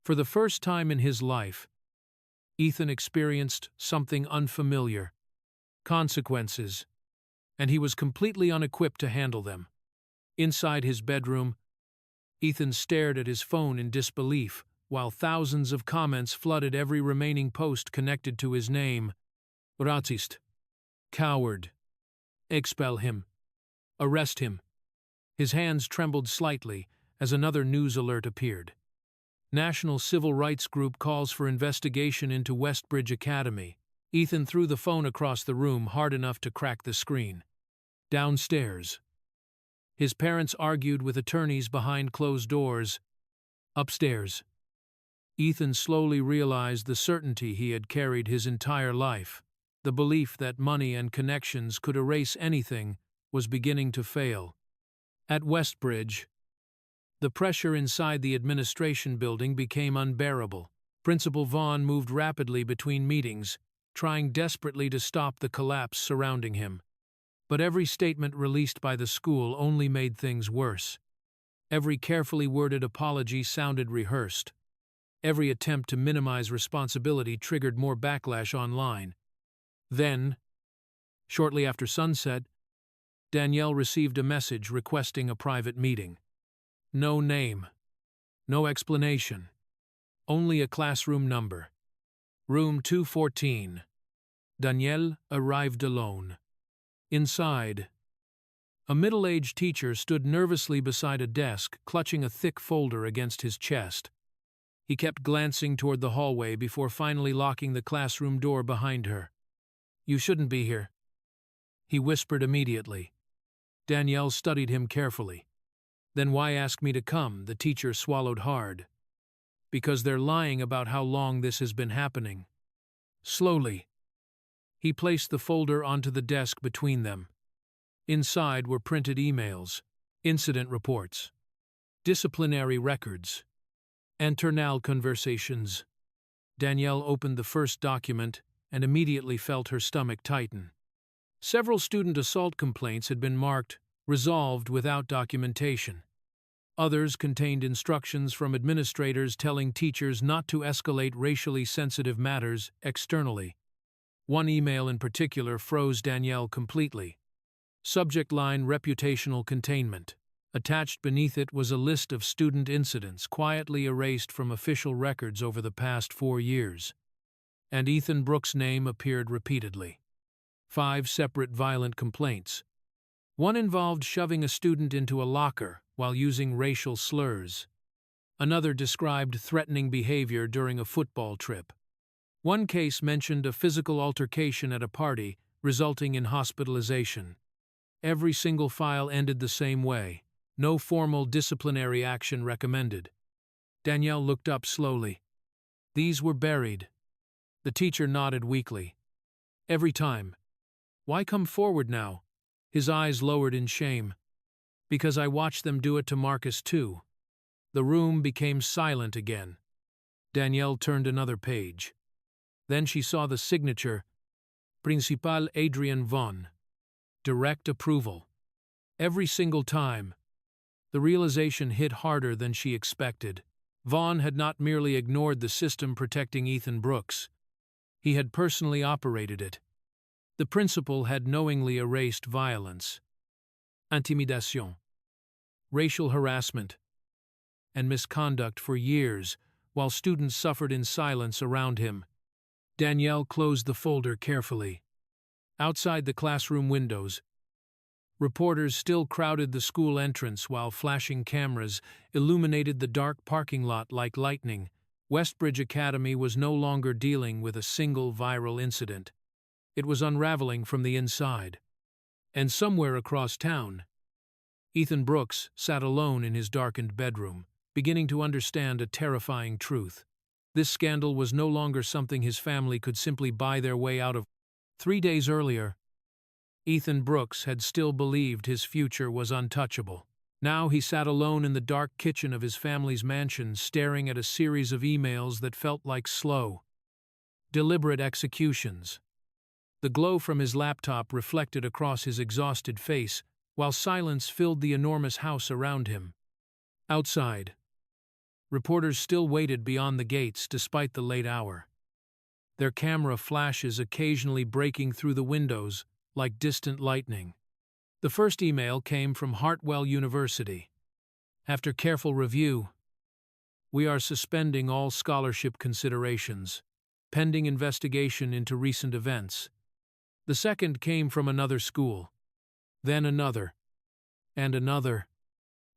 For the first time in his life, Ethan experienced something unfamiliar: consequences, and he was completely unequipped to handle them. Inside his bedroom, Ethan stared at his phone in disbelief, while thousands of comments flooded every remaining post connected to his name. "Racist. Coward. Expel him. Arrest him." His hands trembled slightly as another news alert appeared. National Civil Rights Group calls for investigation into Westbridge Academy. Ethan threw the phone across the room hard enough to crack the screen. Downstairs, his parents argued with attorneys behind closed doors. Upstairs, Ethan slowly realized the certainty he had carried his entire life. The belief that money and connections could erase anything was beginning to fail. At Westbridge, the pressure inside the administration building became unbearable. Principal Vaughn moved rapidly between meetings, trying desperately to stop the collapse surrounding him. But every statement released by the school only made things worse. Every carefully worded apology sounded rehearsed. Every attempt to minimize responsibility triggered more backlash online. Then, shortly after sunset, Danielle received a message requesting a private meeting. No name, No explanation. Only a classroom number. Room 214. Danielle arrived alone. Inside, a middle-aged teacher stood nervously beside a desk, clutching a thick folder against his chest. He kept glancing toward the hallway before finally locking the classroom door behind her. "You shouldn't be here," he whispered immediately. Danielle studied him carefully. "Then why ask me to come?" The teacher swallowed hard. "Because they're lying about how long this has been happening." Slowly, he placed the folder onto the desk between them. Inside were printed emails, incident reports, disciplinary records, internal conversations. Danielle opened the first document and immediately felt her stomach tighten. Several student assault complaints had been marked resolved without documentation. Others contained instructions from administrators telling teachers not to escalate racially sensitive matters externally. One email in particular froze Danielle completely. Subject line: reputational containment. Attached beneath it was a list of student incidents quietly erased from official records over the past 4 years. And Ethan Brooks' name appeared repeatedly. 5 separate violent complaints. One involved shoving a student into a locker while using racial slurs. Another described threatening behavior during a football trip. One case mentioned a physical altercation at a party, resulting in hospitalization. Every single file ended the same way: no formal disciplinary action recommended. Danielle looked up slowly. These were buried. The teacher nodded weakly. "Every time. Why come forward now?" His eyes lowered in shame. "Because I watched them do it to Marcus too." The room became silent again. Danielle turned another page. Then she saw the signature: Principal Adrian Vaughn. Direct approval. Every single time. The realization hit harder than she expected. Vaughn had not merely ignored the system protecting Ethan Brooks. He had personally operated it. The principal had knowingly erased violence, intimidation, racial harassment, and misconduct for years, while students suffered in silence around him. Danielle closed the folder carefully. Outside the classroom windows, reporters still crowded the school entrance while flashing cameras illuminated the dark parking lot like lightning. Westbridge Academy was no longer dealing with a single viral incident. It was unraveling from the inside. And somewhere across town, Ethan Brooks sat alone in his darkened bedroom, beginning to understand a terrifying truth. This scandal was no longer something his family could simply buy their way out of. 3 days earlier, Ethan Brooks had still believed his future was untouchable. Now he sat alone in the dark kitchen of his family's mansion, staring at a series of emails that felt like slow, deliberate executions. The glow from his laptop reflected across his exhausted face, while silence filled the enormous house around him. Outside, reporters still waited beyond the gates despite the late hour, their camera flashes occasionally breaking through the windows like distant lightning. The first email came from Hartwell University. After careful review, "We are suspending all scholarship considerations, pending investigation into recent events." The second came from another school, then another, and another.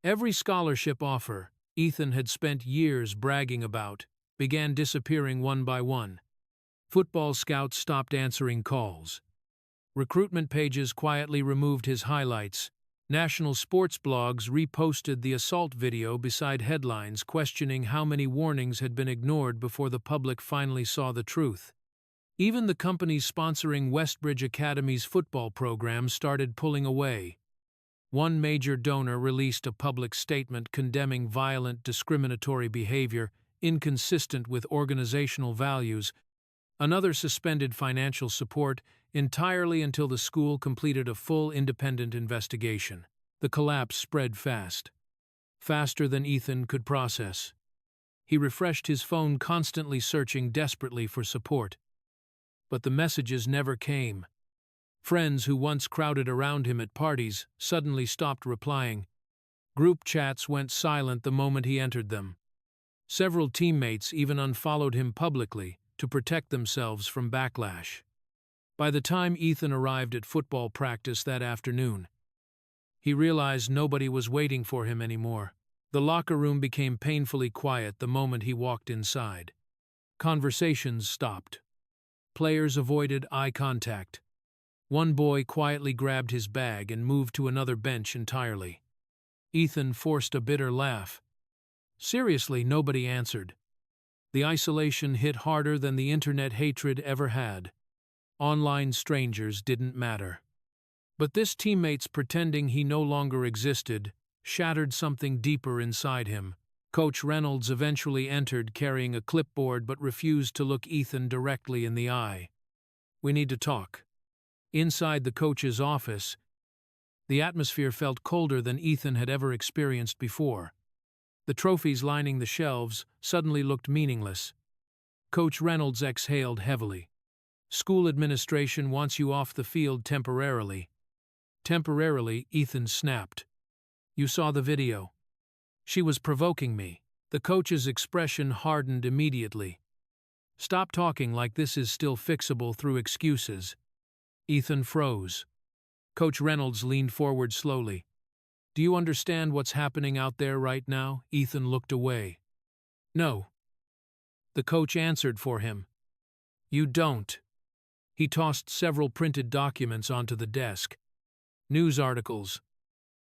Every scholarship offer Ethan had spent years bragging about began disappearing one by one. Football scouts stopped answering calls. Recruitment pages quietly removed his highlights. National sports blogs reposted the assault video beside headlines questioning how many warnings had been ignored before the public finally saw the truth. Even the companies sponsoring Westbridge Academy's football program started pulling away. One major donor released a public statement condemning violent, discriminatory behavior inconsistent with organizational values. Another suspended financial support entirely until the school completed a full independent investigation. The collapse spread fast, faster than Ethan could process. He refreshed his phone, constantly searching desperately for support. But the messages never came. Friends who once crowded around him at parties suddenly stopped replying. Group chats went silent the moment he entered them. Several teammates even unfollowed him publicly to protect themselves from backlash. By the time Ethan arrived at football practice that afternoon, he realized nobody was waiting for him anymore. The locker room became painfully quiet the moment he walked inside. Conversations stopped. Players avoided eye contact. One boy quietly grabbed his bag and moved to another bench entirely. Ethan forced a bitter laugh. Seriously, nobody answered. The isolation hit harder than the internet hatred ever had. Online strangers didn't matter. But this teammate's pretending he no longer existed shattered something deeper inside him. Coach Reynolds eventually entered carrying a clipboard but refused to look Ethan directly in the eye. "We need to talk." Inside the coach's office, the atmosphere felt colder than Ethan had ever experienced before. The trophies lining the shelves suddenly looked meaningless. Coach Reynolds exhaled heavily. "School administration wants you off the field temporarily." Temporarily, Ethan snapped. "You saw the video. She was provoking me." The coach's expression hardened immediately. "Stop talking like this is still fixable through excuses." Ethan froze. Coach Reynolds leaned forward slowly. "Do you understand what's happening out there right now?" Ethan looked away. "No." The coach answered for him. "You don't." He tossed several printed documents onto the desk. News articles,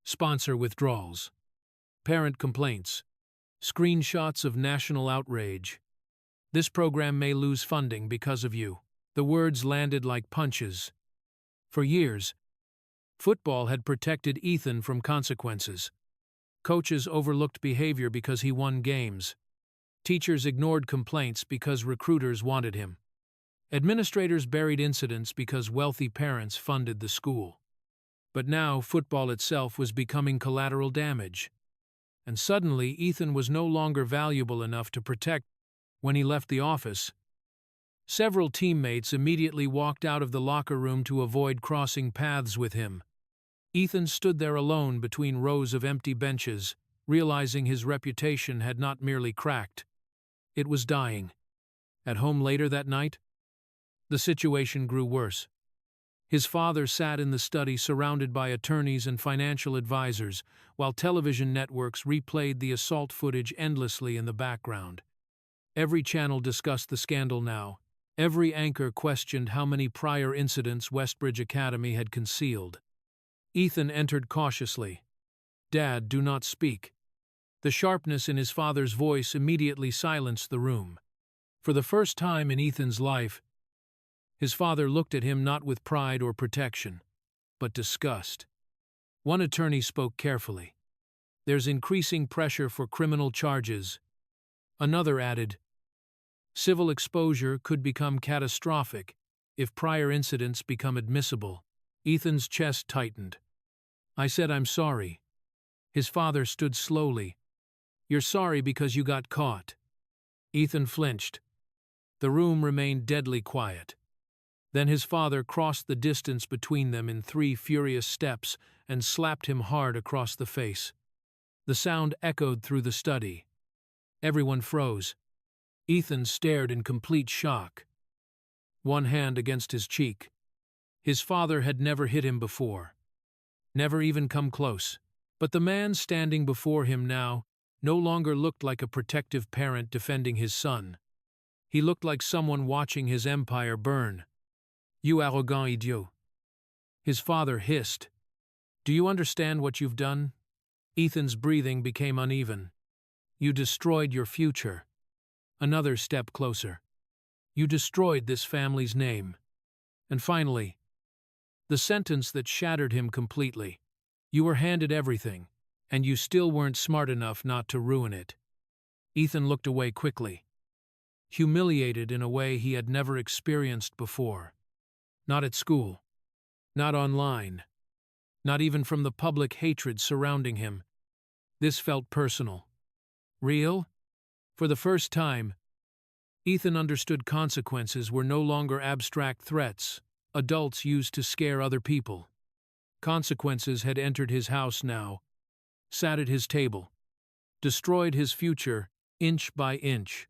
sponsor withdrawals, parent complaints, screenshots of national outrage. "This program may lose funding because of you." The words landed like punches. For years, football had protected Ethan from consequences. Coaches overlooked behavior because he won games. Teachers ignored complaints because recruiters wanted him. Administrators buried incidents because wealthy parents funded the school. But now football itself was becoming collateral damage. And suddenly Ethan was no longer valuable enough to protect. When he left the office, several teammates immediately walked out of the locker room to avoid crossing paths with him. Ethan stood there alone between rows of empty benches, realizing his reputation had not merely cracked. It was dying. At home later that night, the situation grew worse. His father sat in the study surrounded by attorneys and financial advisors, while television networks replayed the assault footage endlessly in the background. Every channel discussed the scandal now. Every anchor questioned how many prior incidents Westbridge Academy had concealed. Ethan entered cautiously. "Dad, do not speak." The sharpness in his father's voice immediately silenced the room. For the first time in Ethan's life, his father looked at him not with pride or protection, but disgust. One attorney spoke carefully. "There's increasing pressure for criminal charges." Another added, "Civil exposure could become catastrophic if prior incidents become admissible." Ethan's chest tightened. "I said I'm sorry." His father stood slowly. "You're sorry because you got caught." Ethan flinched. The room remained deadly quiet. Then his father crossed the distance between them in 3 furious steps and slapped him hard across the face. The sound echoed through the study. Everyone froze. Ethan stared in complete shock, one hand against his cheek. His father had never hit him before, never even come close. But the man standing before him now no longer looked like a protective parent defending his son. He looked like someone watching his empire burn. "You arrogant idiot." His father hissed. "Do you understand what you've done?" Ethan's breathing became uneven. "You destroyed your future." Another step closer. "You destroyed this family's name." And finally, the sentence that shattered him completely. "You were handed everything, and you still weren't smart enough not to ruin it." Ethan looked away quickly, humiliated in a way he had never experienced before. Not at school, not online, not even from the public hatred surrounding him. This felt personal, real. For the first time, Ethan understood consequences were no longer abstract threats adults used to scare other people. Consequences had entered his house now, sat at his table, destroyed his future, inch by inch,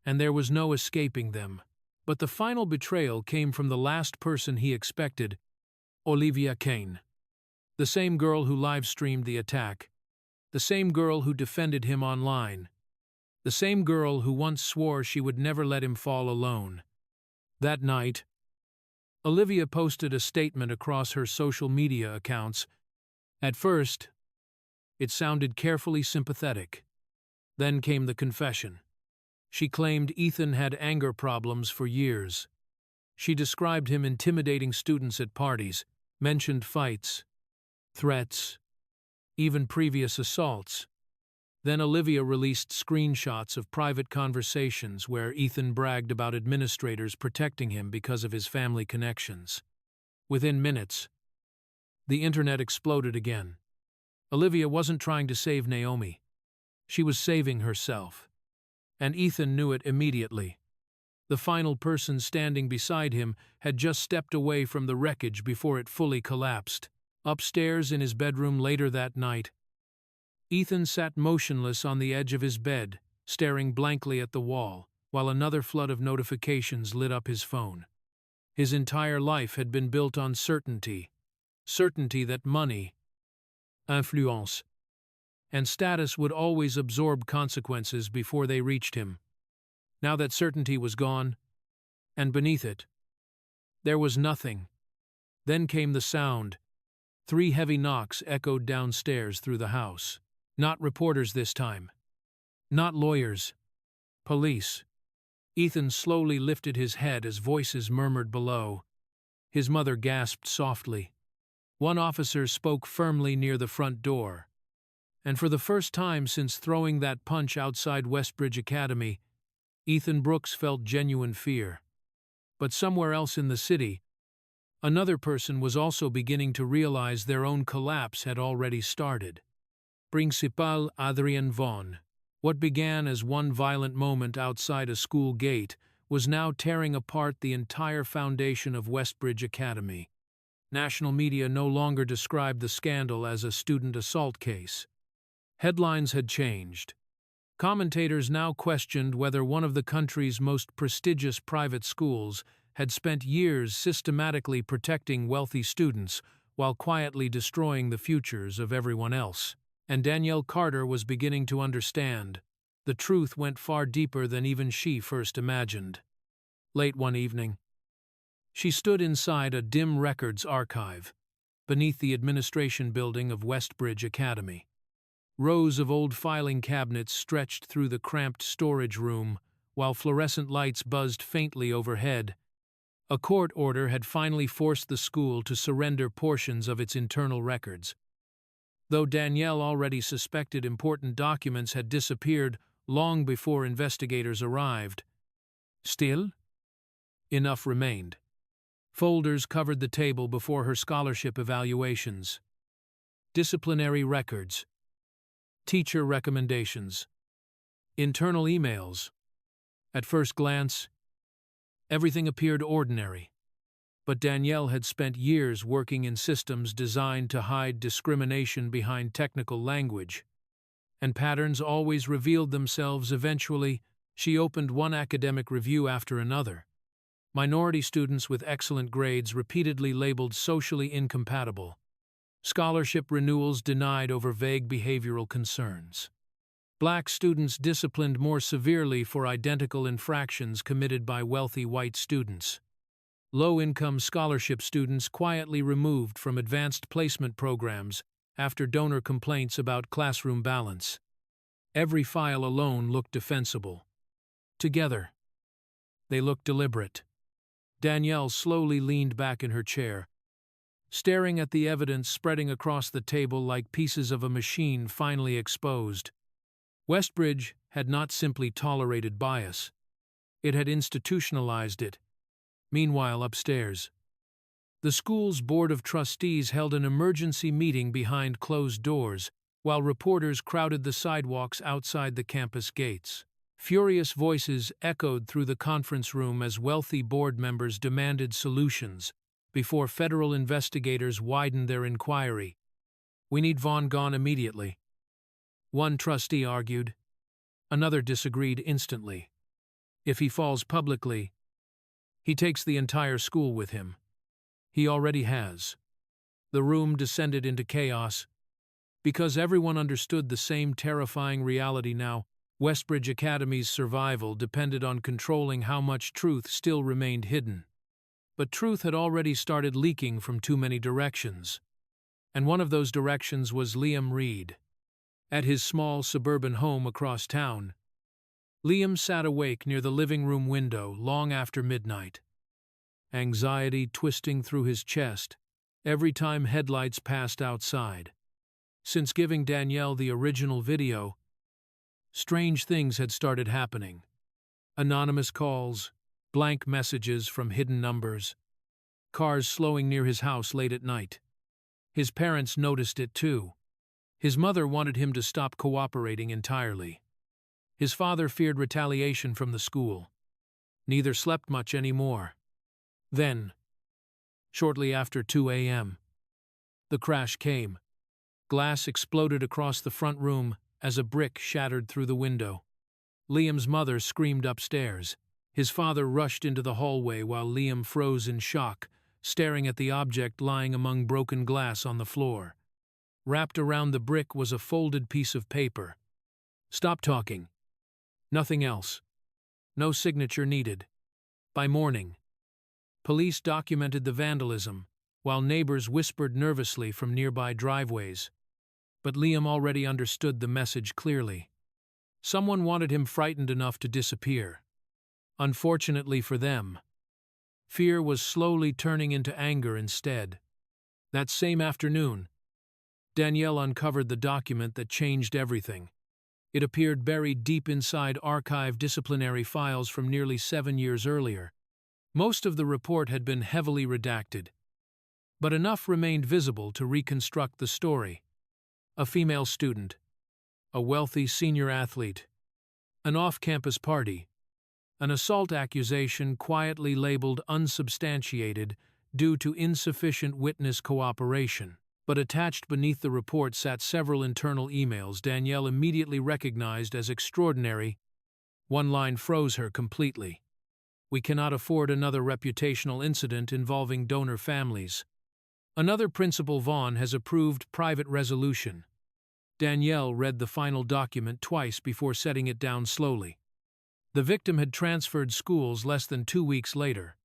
and there was no escaping them. But the final betrayal came from the last person he expected, Olivia Kane. The same girl who live-streamed the attack. The same girl who defended him online. The same girl who once swore she would never let him fall alone. That night, Olivia posted a statement across her social media accounts. At first, it sounded carefully sympathetic. Then came the confession. She claimed Ethan had anger problems for years. She described him intimidating students at parties, mentioned fights, threats, even previous assaults. Then Olivia released screenshots of private conversations where Ethan bragged about administrators protecting him because of his family connections. Within minutes, the internet exploded again. Olivia wasn't trying to save Naomi. She was saving herself. And Ethan knew it immediately. The final person standing beside him had just stepped away from the wreckage before it fully collapsed. Upstairs in his bedroom later that night, Ethan sat motionless on the edge of his bed, staring blankly at the wall, while another flood of notifications lit up his phone. His entire life had been built on certainty. Certainty that money, influence, and status would always absorb consequences before they reached him. Now that certainty was gone, and beneath it, there was nothing. Then came the sound. 3 heavy knocks echoed downstairs through the house. Not reporters this time. Not lawyers. Police. Ethan slowly lifted his head as voices murmured below. His mother gasped softly. One officer spoke firmly near the front door. And for the first time since throwing that punch outside Westbridge Academy, Ethan Brooks felt genuine fear. But somewhere else in the city, another person was also beginning to realize their own collapse had already started. Principal Adrian Vaughan. What began as one violent moment outside a school gate was now tearing apart the entire foundation of Westbridge Academy. National media no longer described the scandal as a student assault case. Headlines had changed. Commentators now questioned whether one of the country's most prestigious private schools had spent years systematically protecting wealthy students while quietly destroying the futures of everyone else. And Danielle Carter was beginning to understand. The truth went far deeper than even she first imagined. Late one evening, she stood inside a dim records archive, beneath the administration building of Westbridge Academy. Rows of old filing cabinets stretched through the cramped storage room, while fluorescent lights buzzed faintly overhead. A court order had finally forced the school to surrender portions of its internal records. Though Danielle already suspected important documents had disappeared long before investigators arrived, still, enough remained. Folders covered the table before her scholarship evaluations. Disciplinary records. Teacher recommendations. Internal emails. At first glance, everything appeared ordinary. But Danielle had spent years working in systems designed to hide discrimination behind technical language. And patterns always revealed themselves eventually. She opened one academic review after another. Minority students with excellent grades repeatedly labeled socially incompatible. Scholarship renewals denied over vague behavioral concerns. Black students disciplined more severely for identical infractions committed by wealthy white students. Low-income scholarship students quietly removed from advanced placement programs after donor complaints about classroom balance. Every file alone looked defensible. Together, they looked deliberate. Danielle slowly leaned back in her chair, staring at the evidence spreading across the table like pieces of a machine finally exposed. Westbridge had not simply tolerated bias. It had institutionalized it. Meanwhile, upstairs, the school's board of trustees held an emergency meeting behind closed doors, while reporters crowded the sidewalks outside the campus gates. Furious voices echoed through the conference room as wealthy board members demanded solutions before federal investigators widened their inquiry. "We need Vaughan gone immediately," one trustee argued. Another disagreed instantly. If he falls publicly, he takes the entire school with him. He already has. The room descended into chaos. Because everyone understood the same terrifying reality now, Westbridge Academy's survival depended on controlling how much truth still remained hidden. But truth had already started leaking from too many directions. And one of those directions was Liam Reed. At his small suburban home across town, Liam sat awake near the living room window long after midnight. Anxiety twisting through his chest every time headlights passed outside. Since giving Danielle the original video, strange things had started happening. Anonymous calls, blank messages from hidden numbers, cars slowing near his house late at night. His parents noticed it too. His mother wanted him to stop cooperating entirely. His father feared retaliation from the school. Neither slept much anymore. Then, shortly after 2 a.m., the crash came. Glass exploded across the front room as a brick shattered through the window. Liam's mother screamed upstairs. His father rushed into the hallway while Liam froze in shock, staring at the object lying among broken glass on the floor. Wrapped around the brick was a folded piece of paper. "Stop talking. Nothing else. No signature needed." By morning, police documented the vandalism, while neighbors whispered nervously from nearby driveways. But Liam already understood the message clearly. Someone wanted him frightened enough to disappear. Unfortunately for them, fear was slowly turning into anger instead. That same afternoon, Danielle uncovered the document that changed everything. It appeared buried deep inside archived disciplinary files from nearly 7 years earlier. Most of the report had been heavily redacted, but enough remained visible to reconstruct the story. A female student, a wealthy senior athlete, an off-campus party, an assault accusation quietly labeled unsubstantiated due to insufficient witness cooperation. But attached beneath the report sat several internal emails Danielle immediately recognized as extraordinary. One line froze her completely. "We cannot afford another reputational incident involving donor families. Another Principal Vaughn has approved private resolution." Danielle read the final document twice before setting it down slowly. The victim had transferred schools less than 2 weeks later.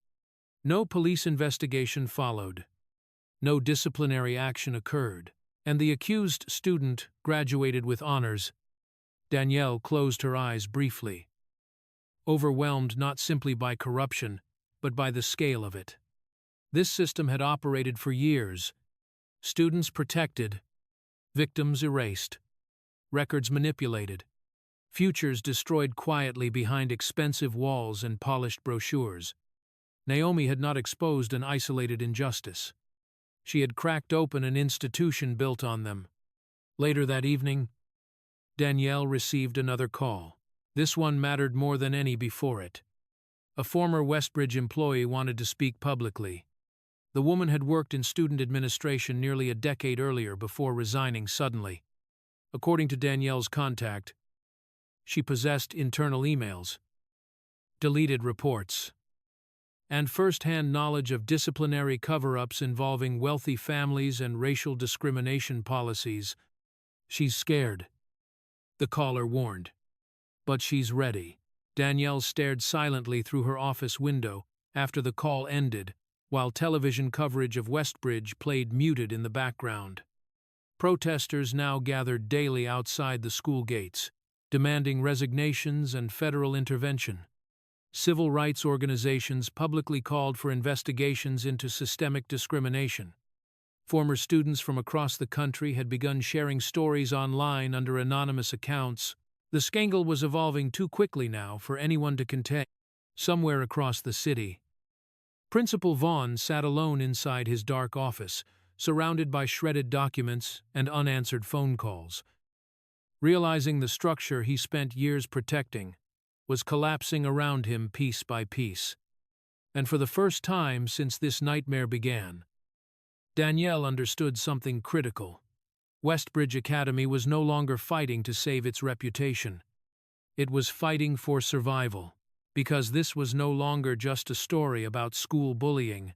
No police investigation followed. No disciplinary action occurred, and the accused student graduated with honors. Danielle closed her eyes briefly, overwhelmed not simply by corruption, but by the scale of it. This system had operated for years. Students protected, victims erased, records manipulated, futures destroyed quietly behind expensive walls and polished brochures. Naomi had not exposed an isolated injustice. She had cracked open an institution built on them. Later that evening, Danielle received another call. This one mattered more than any before it. A former Westbridge employee wanted to speak publicly. The woman had worked in student administration nearly a decade earlier before resigning suddenly. According to Danielle's contact, she possessed internal emails, deleted reports, and first-hand knowledge of disciplinary cover-ups involving wealthy families and racial discrimination policies. "She's scared," the caller warned. "But she's ready." Danielle stared silently through her office window after the call ended, while television coverage of Westbridge played muted in the background. Protesters now gathered daily outside the school gates, demanding resignations and federal intervention. Civil rights organizations publicly called for investigations into systemic discrimination. Former students from across the country had begun sharing stories online under anonymous accounts. The scandal was evolving too quickly now for anyone to contain. Somewhere across the city, Principal Vaughn sat alone inside his dark office, surrounded by shredded documents and unanswered phone calls. Realizing the structure he spent years protecting was collapsing around him piece by piece. And for the first time since this nightmare began, Danielle understood something critical. Westbridge Academy was no longer fighting to save its reputation. It was fighting for survival, because this was no longer just a story about school bullying.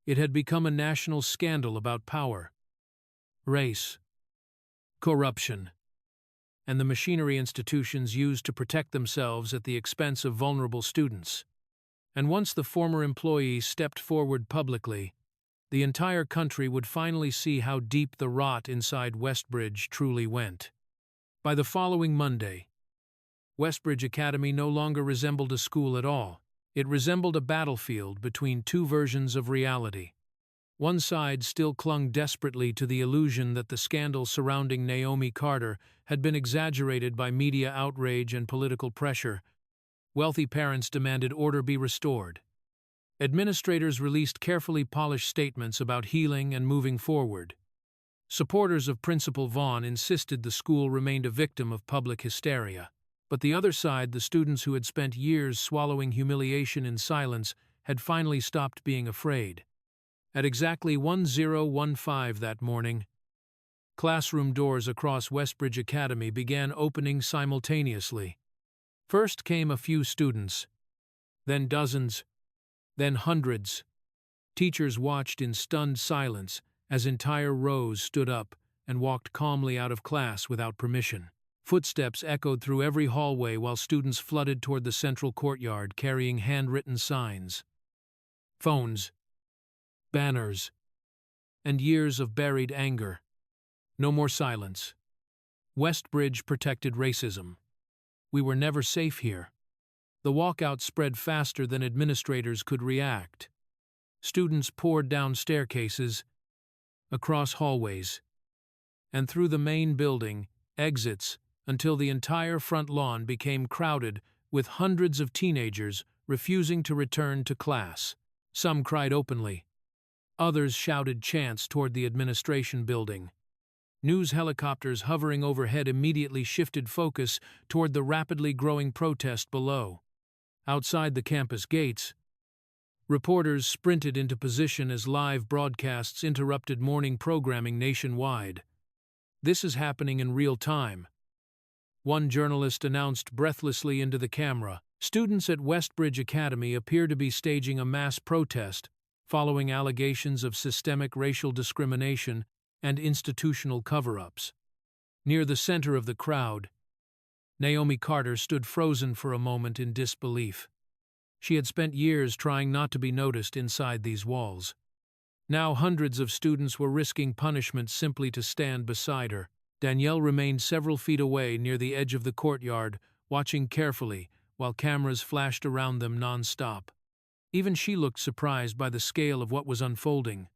It had become a national scandal about power, race, corruption, and the machinery institutions used to protect themselves at the expense of vulnerable students. And once the former employee stepped forward publicly, the entire country would finally see how deep the rot inside Westbridge truly went. By the following Monday, Westbridge Academy no longer resembled a school at all. It resembled a battlefield between two versions of reality. One side still clung desperately to the illusion that the scandal surrounding Naomi Carter had been exaggerated by media outrage and political pressure. Wealthy parents demanded order be restored. Administrators released carefully polished statements about healing and moving forward. Supporters of Principal Vaughn insisted the school remained a victim of public hysteria. But the other side, the students who had spent years swallowing humiliation in silence, had finally stopped being afraid. At exactly 10:15 that morning, classroom doors across Westbridge Academy began opening simultaneously. First came a few students, then dozens, then hundreds. Teachers watched in stunned silence as entire rows stood up and walked calmly out of class without permission. Footsteps echoed through every hallway while students flooded toward the central courtyard carrying handwritten signs, phones, banners, and years of buried anger. No more silence. Westbridge protected racism. We were never safe here. The walkout spread faster than administrators could react. Students poured down staircases, across hallways, and through the main building, exits, until the entire front lawn became crowded with hundreds of teenagers refusing to return to class. Some cried openly. Others shouted chants toward the administration building. News helicopters hovering overhead immediately shifted focus toward the rapidly growing protest below. Outside the campus gates, reporters sprinted into position as live broadcasts interrupted morning programming nationwide. This is happening in real time. One journalist announced breathlessly into the camera, students at Westbridge Academy appear to be staging a mass protest following allegations of systemic racial discrimination and institutional cover-ups. Near the center of the crowd, Naomi Carter stood frozen for a moment in disbelief. She had spent years trying not to be noticed inside these walls. Now hundreds of students were risking punishment simply to stand beside her. Danielle remained several feet away near the edge of the courtyard, watching carefully while cameras flashed around them non-stop. Even she looked surprised by the scale of what was unfolding.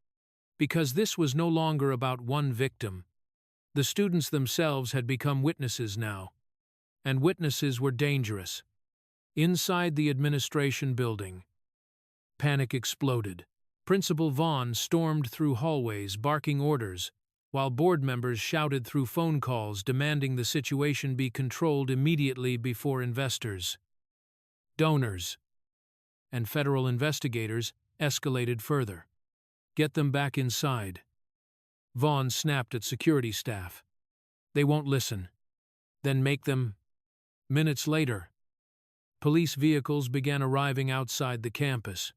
Because this was no longer about one victim. The students themselves had become witnesses now. And witnesses were dangerous. Inside the administration building, panic exploded. Principal Vaughn stormed through hallways, barking orders, while board members shouted through phone calls demanding the situation be controlled immediately before investors, donors, and federal investigators escalated further. Get them back inside. Vaughn snapped at security staff. They won't listen. Then make them. Minutes later, police vehicles began arriving outside the campus.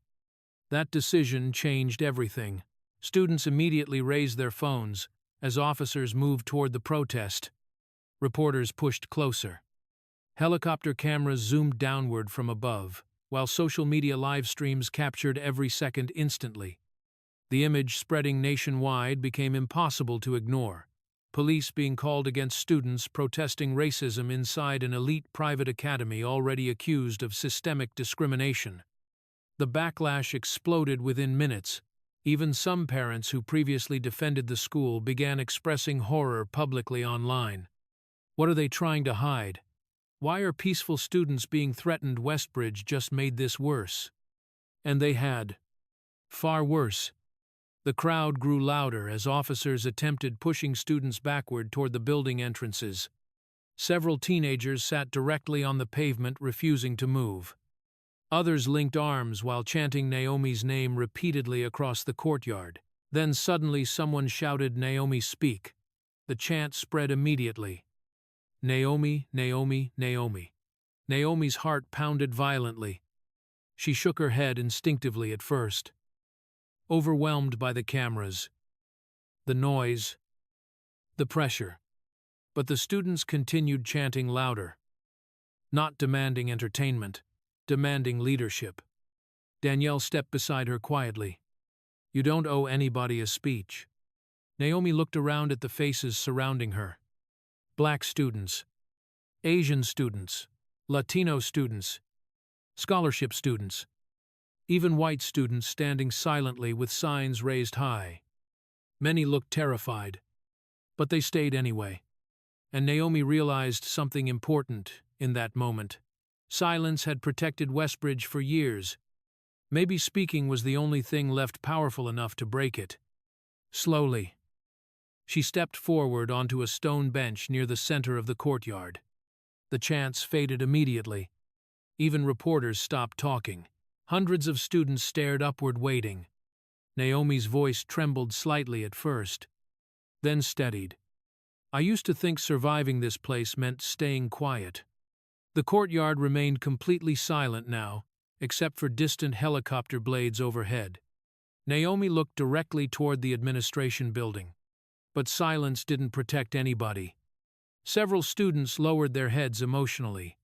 That decision changed everything. Students immediately raised their phones as officers moved toward the protest. Reporters pushed closer. Helicopter cameras zoomed downward from above, while social media live streams captured every second instantly. The image spreading nationwide became impossible to ignore. Police being called against students protesting racism inside an elite private academy already accused of systemic discrimination. The backlash exploded within minutes. Even some parents who previously defended the school began expressing horror publicly online. What are they trying to hide? Why are peaceful students being threatened? Westbridge just made this worse. And they had. Far worse. The crowd grew louder as officers attempted pushing students backward toward the building entrances. Several teenagers sat directly on the pavement, refusing to move. Others linked arms while chanting Naomi's name repeatedly across the courtyard. Then suddenly someone shouted, "Naomi, speak." The chant spread immediately. Naomi, Naomi, Naomi. Naomi's heart pounded violently. She shook her head instinctively at first, overwhelmed by the cameras, the noise, the pressure. But the students continued chanting louder, not demanding entertainment, demanding leadership. Danielle stepped beside her quietly. "You don't owe anybody a speech." Naomi looked around at the faces surrounding her. Black students, Asian students, Latino students, scholarship students, even white students standing silently with signs raised high. Many looked terrified, but they stayed anyway. And Naomi realized something important in that moment. Silence had protected Westbridge for years. Maybe speaking was the only thing left powerful enough to break it. Slowly, she stepped forward onto a stone bench near the center of the courtyard. The chants faded immediately. Even reporters stopped talking. Hundreds of students stared upward, waiting. Naomi's voice trembled slightly at first, then steadied. "I used to think surviving this place meant staying quiet." The courtyard remained completely silent now, except for distant helicopter blades overhead. Naomi looked directly toward the administration building. But silence didn't protect anybody. Several students lowered their heads emotionally.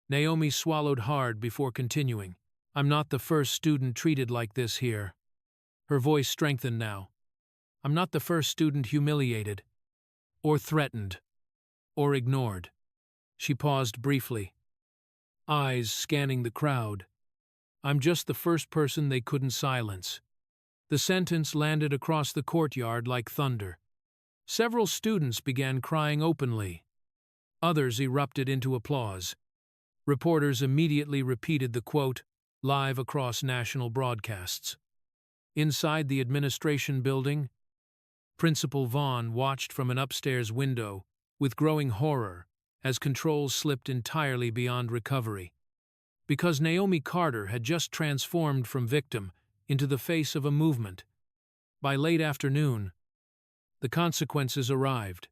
Naomi swallowed hard before continuing. "I'm not the first student treated like this here." Her voice strengthened now. "I'm not the first student humiliated, or threatened, or ignored." She paused briefly, eyes scanning the crowd. "I'm just the first person they couldn't silence." The sentence landed across the courtyard like thunder. Several students began crying openly. Others erupted into applause. Reporters immediately repeated the quote, live across national broadcasts. Inside the administration building, Principal Vaughn watched from an upstairs window with growing horror as controls slipped entirely beyond recovery. Because Naomi Carter had just transformed from victim into the face of a movement. By late afternoon, the consequences arrived.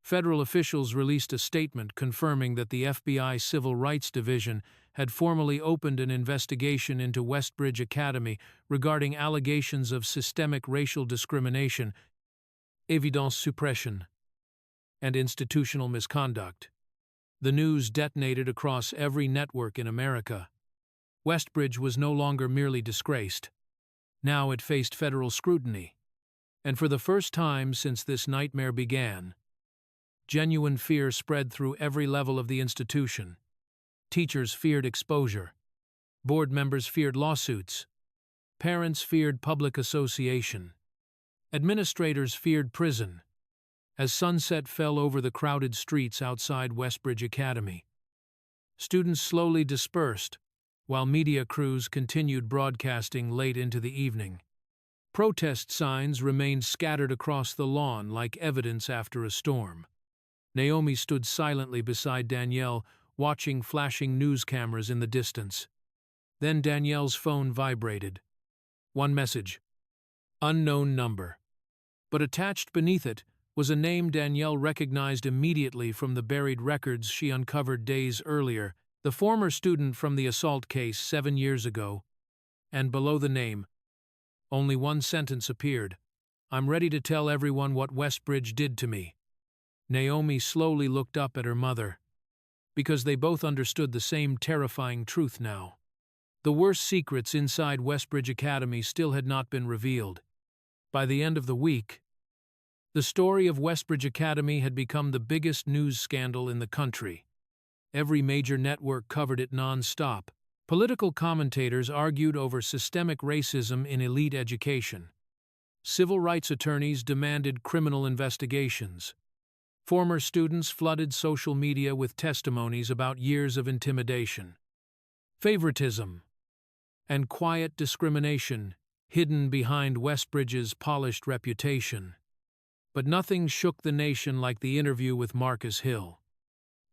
Federal officials released a statement confirming that the FBI Civil Rights Division had formally opened an investigation into Westbridge Academy regarding allegations of systemic racial discrimination, evidence suppression, and institutional misconduct. The news detonated across every network in America. Westbridge was no longer merely disgraced. Now it faced federal scrutiny. And for the first time since this nightmare began, genuine fear spread through every level of the institution. Teachers feared exposure. Board members feared lawsuits. Parents feared public association. Administrators feared prison. As sunset fell over the crowded streets outside Westbridge Academy, students slowly dispersed, while media crews continued broadcasting late into the evening. Protest signs remained scattered across the lawn like evidence after a storm. Naomi stood silently beside Danielle, watching flashing news cameras in the distance. Then Danielle's phone vibrated. One message. Unknown number. But attached beneath it was a name Danielle recognized immediately from the buried records she uncovered days earlier, the former student from the assault case 7 years ago. And below the name, only one sentence appeared. "I'm ready to tell everyone what Westbridge did to me." Naomi slowly looked up at her mother, because they both understood the same terrifying truth now. The worst secrets inside Westbridge Academy still had not been revealed. By the end of the week, the story of Westbridge Academy had become the biggest news scandal in the country. Every major network covered it non-stop. Political commentators argued over systemic racism in elite education. Civil rights attorneys demanded criminal investigations. Former students flooded social media with testimonies about years of intimidation, favoritism, and quiet discrimination hidden behind Westbridge's polished reputation. But nothing shook the nation like the interview with Marcus Hill.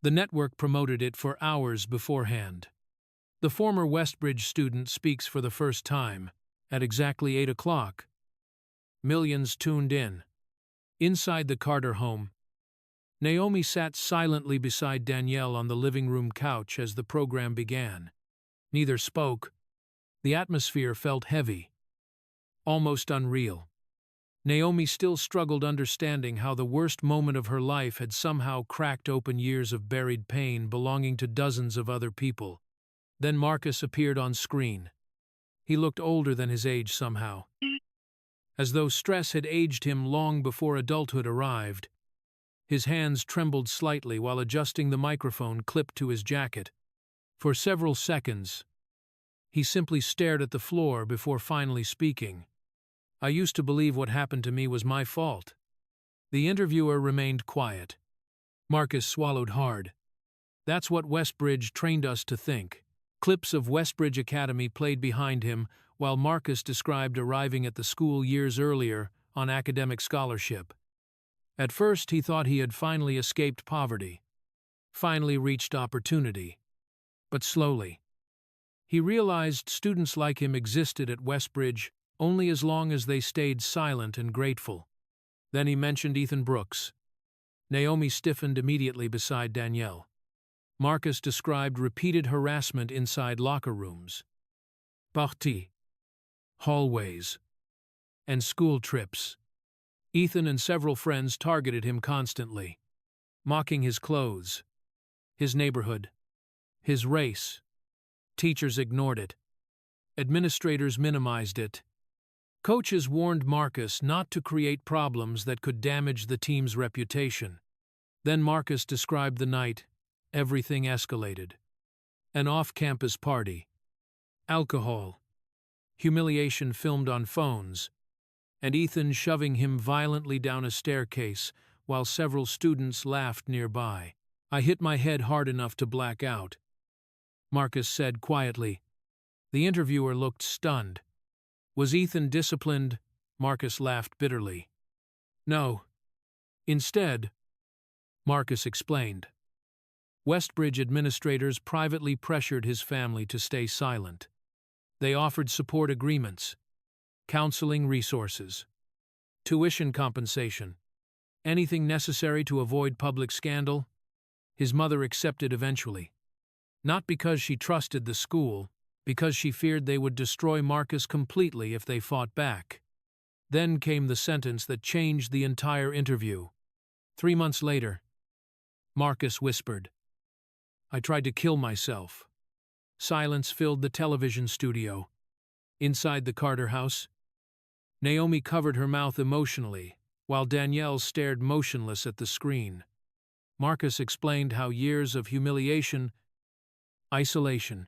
The network promoted it for hours beforehand. The former Westbridge student speaks for the first time, at exactly 8 o'clock. Millions tuned in. Inside the Carter home, Naomi sat silently beside Danielle on the living room couch as the program began. Neither spoke. The atmosphere felt heavy, almost unreal. Naomi still struggled understanding how the worst moment of her life had somehow cracked open years of buried pain belonging to dozens of other people. Then Marcus appeared on screen. He looked older than his age somehow, as though stress had aged him long before adulthood arrived. His hands trembled slightly while adjusting the microphone clipped to his jacket. For several seconds, he simply stared at the floor before finally speaking. "I used to believe what happened to me was my fault." The interviewer remained quiet. Marcus swallowed hard. "That's what Westbridge trained us to think." Clips of Westbridge Academy played behind him while Marcus described arriving at the school years earlier on academic scholarship. At first he thought he had finally escaped poverty, finally reached opportunity. But slowly, he realized students like him existed at Westbridge only as long as they stayed silent and grateful. Then he mentioned Ethan Brooks. Naomi stiffened immediately beside Danielle. Marcus described repeated harassment inside locker rooms, parties, hallways, and school trips. Ethan and several friends targeted him constantly, mocking his clothes, his neighborhood, his race. Teachers ignored it. Administrators minimized it. Coaches warned Marcus not to create problems that could damage the team's reputation. Then Marcus described the night. Everything escalated. An off-campus party, alcohol, humiliation filmed on phones, and Ethan shoving him violently down a staircase while several students laughed nearby. "I hit my head hard enough to black out," Marcus said quietly. The interviewer looked stunned. "Was Ethan disciplined?" Marcus laughed bitterly. "No. Instead," Marcus explained, "Westbridge administrators privately pressured his family to stay silent. They offered support agreements, counseling resources, tuition compensation, anything necessary to avoid public scandal. His mother accepted eventually. Not because she trusted the school, because she feared they would destroy Marcus completely if they fought back." Then came the sentence that changed the entire interview. 3 months later, Marcus whispered, "I tried to kill myself." Silence filled the television studio. Inside the Carter house, Naomi covered her mouth emotionally, while Danielle stared motionless at the screen. Marcus explained how years of humiliation, isolation,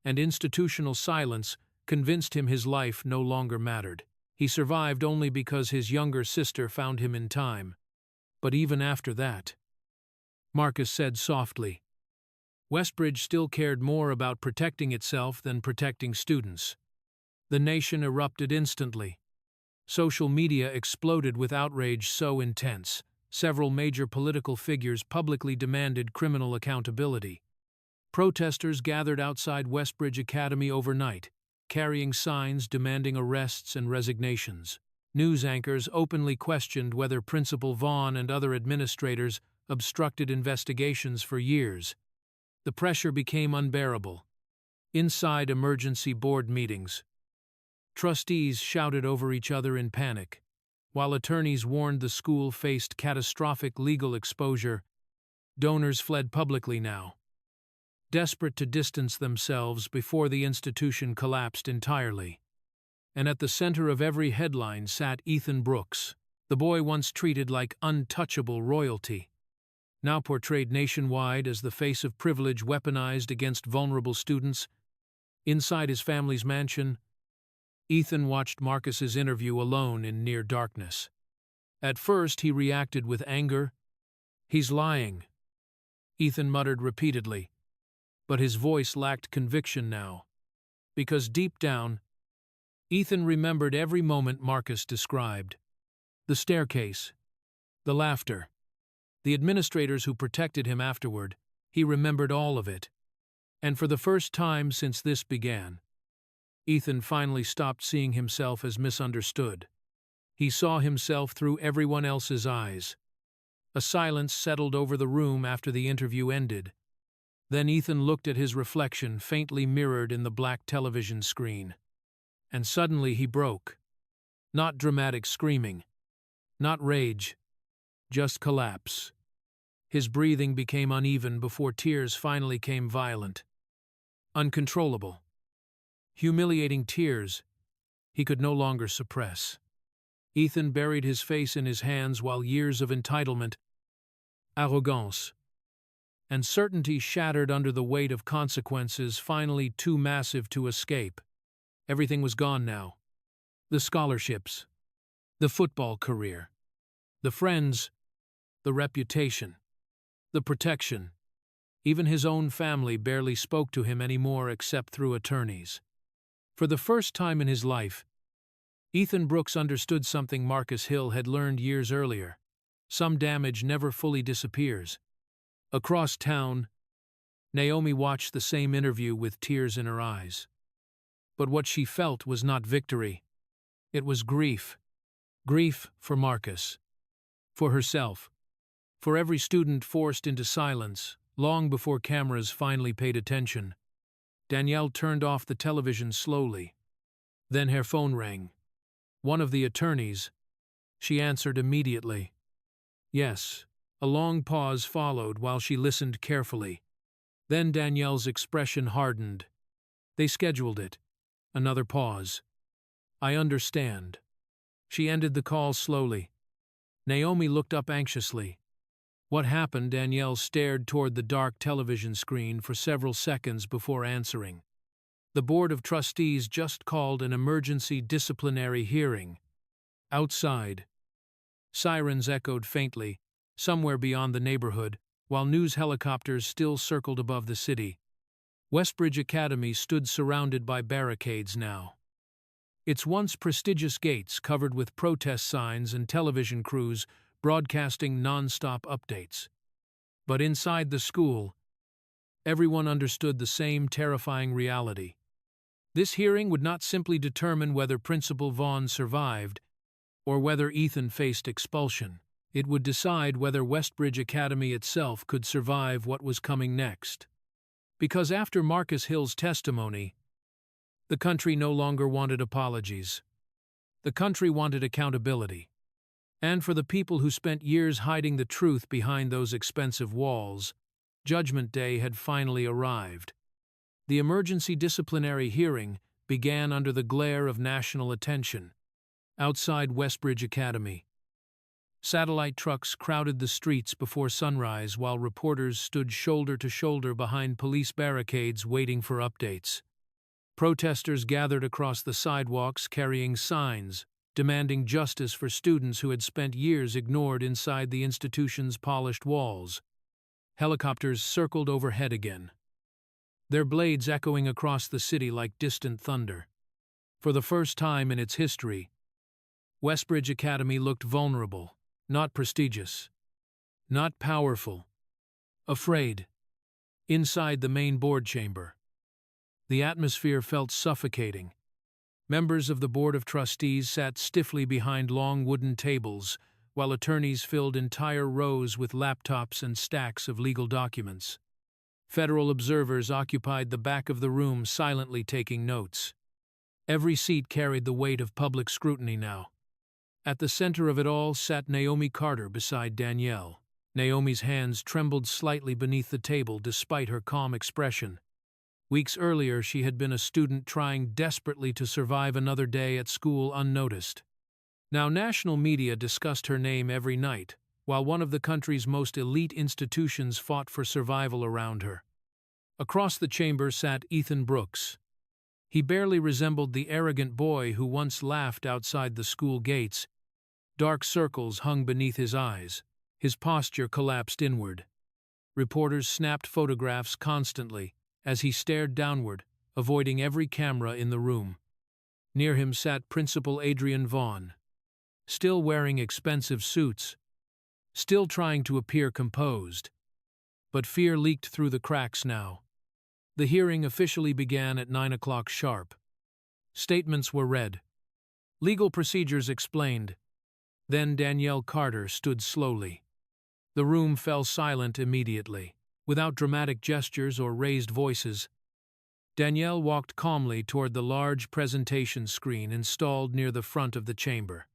and institutional silence convinced him his life no longer mattered. He survived only because his younger sister found him in time. But even after that, Marcus said softly, Westbridge still cared more about protecting itself than protecting students. The nation erupted instantly. Social media exploded with outrage so intense, several major political figures publicly demanded criminal accountability. Protesters gathered outside Westbridge Academy overnight, carrying signs demanding arrests and resignations. News anchors openly questioned whether Principal Vaughn and other administrators obstructed investigations for years. The pressure became unbearable. Inside emergency board meetings, trustees shouted over each other in panic, while attorneys warned the school faced catastrophic legal exposure. Donors fled publicly now, desperate to distance themselves before the institution collapsed entirely. And at the center of every headline sat Ethan Brooks, the boy once treated like untouchable royalty, now portrayed nationwide as the face of privilege weaponized against vulnerable students. Inside his family's mansion, Ethan watched Marcus's interview alone in near darkness. At first he reacted with anger. "He's lying," Ethan muttered repeatedly, but his voice lacked conviction now, because deep down, Ethan remembered every moment Marcus described. The staircase, the laughter, the administrators who protected him afterward. He remembered all of it. And for the first time since this began, Ethan finally stopped seeing himself as misunderstood. He saw himself through everyone else's eyes. A silence settled over the room after the interview ended. Then Ethan looked at his reflection faintly mirrored in the black television screen. And suddenly he broke. Not dramatic screaming. Not rage. Just collapse. His breathing became uneven before tears finally came violent. Uncontrollable. Humiliating tears he could no longer suppress. Ethan buried his face in his hands while years of entitlement, arrogance, and certainty shattered under the weight of consequences finally too massive to escape. Everything was gone now. The scholarships, the football career, the friends, the reputation, the protection. Even his own family barely spoke to him anymore except through attorneys. For the first time in his life, Ethan Brooks understood something Marcus Hill had learned years earlier. Some damage never fully disappears. Across town, Naomi watched the same interview with tears in her eyes. But what she felt was not victory. It was grief. Grief for Marcus. For herself. For every student forced into silence, long before cameras finally paid attention. Danielle turned off the television slowly. Then her phone rang. One of the attorneys. She answered immediately. Yes. A long pause followed while she listened carefully. Then Danielle's expression hardened. They scheduled it. Another pause. I understand. She ended the call slowly. Naomi looked up anxiously. What happened? Danielle stared toward the dark television screen for several seconds before answering. The Board of Trustees just called an emergency disciplinary hearing. Outside, sirens echoed faintly, somewhere beyond the neighborhood, while news helicopters still circled above the city. Westbridge Academy stood surrounded by barricades now. Its once prestigious gates covered with protest signs and television crews broadcasting non-stop updates. But inside the school, everyone understood the same terrifying reality. This hearing would not simply determine whether Principal Vaughn survived or whether Ethan faced expulsion. It would decide whether Westbridge Academy itself could survive what was coming next. Because after Marcus Hill's testimony, the country no longer wanted apologies. The country wanted accountability. And for the people who spent years hiding the truth behind those expensive walls, Judgment Day had finally arrived. The emergency disciplinary hearing began under the glare of national attention. Outside Westbridge Academy, satellite trucks crowded the streets before sunrise while reporters stood shoulder to shoulder behind police barricades waiting for updates. Protesters gathered across the sidewalks carrying signs, demanding justice for students who had spent years ignored inside the institution's polished walls. Helicopters circled overhead again, their blades echoing across the city like distant thunder. For the first time in its history, Westbridge Academy looked vulnerable, not prestigious, not powerful, afraid. Inside the main board chamber, the atmosphere felt suffocating. Members of the Board of Trustees sat stiffly behind long wooden tables, while attorneys filled entire rows with laptops and stacks of legal documents. Federal observers occupied the back of the room, silently taking notes. Every seat carried the weight of public scrutiny now. At the center of it all sat Naomi Carter beside Danielle. Naomi's hands trembled slightly beneath the table despite her calm expression. Weeks earlier, she had been a student trying desperately to survive another day at school unnoticed. Now national media discussed her name every night, while one of the country's most elite institutions fought for survival around her. Across the chamber sat Ethan Brooks. He barely resembled the arrogant boy who once laughed outside the school gates. Dark circles hung beneath his eyes. His posture collapsed inward. Reporters snapped photographs constantly as he stared downward, avoiding every camera in the room. Near him sat Principal Adrian Vaughn, still wearing expensive suits, still trying to appear composed. But fear leaked through the cracks now. The hearing officially began at 9 o'clock sharp. Statements were read. Legal procedures explained. Then Danielle Carter stood slowly. The room fell silent immediately. Without dramatic gestures or raised voices, Danielle walked calmly toward the large presentation screen installed near the front of the chamber.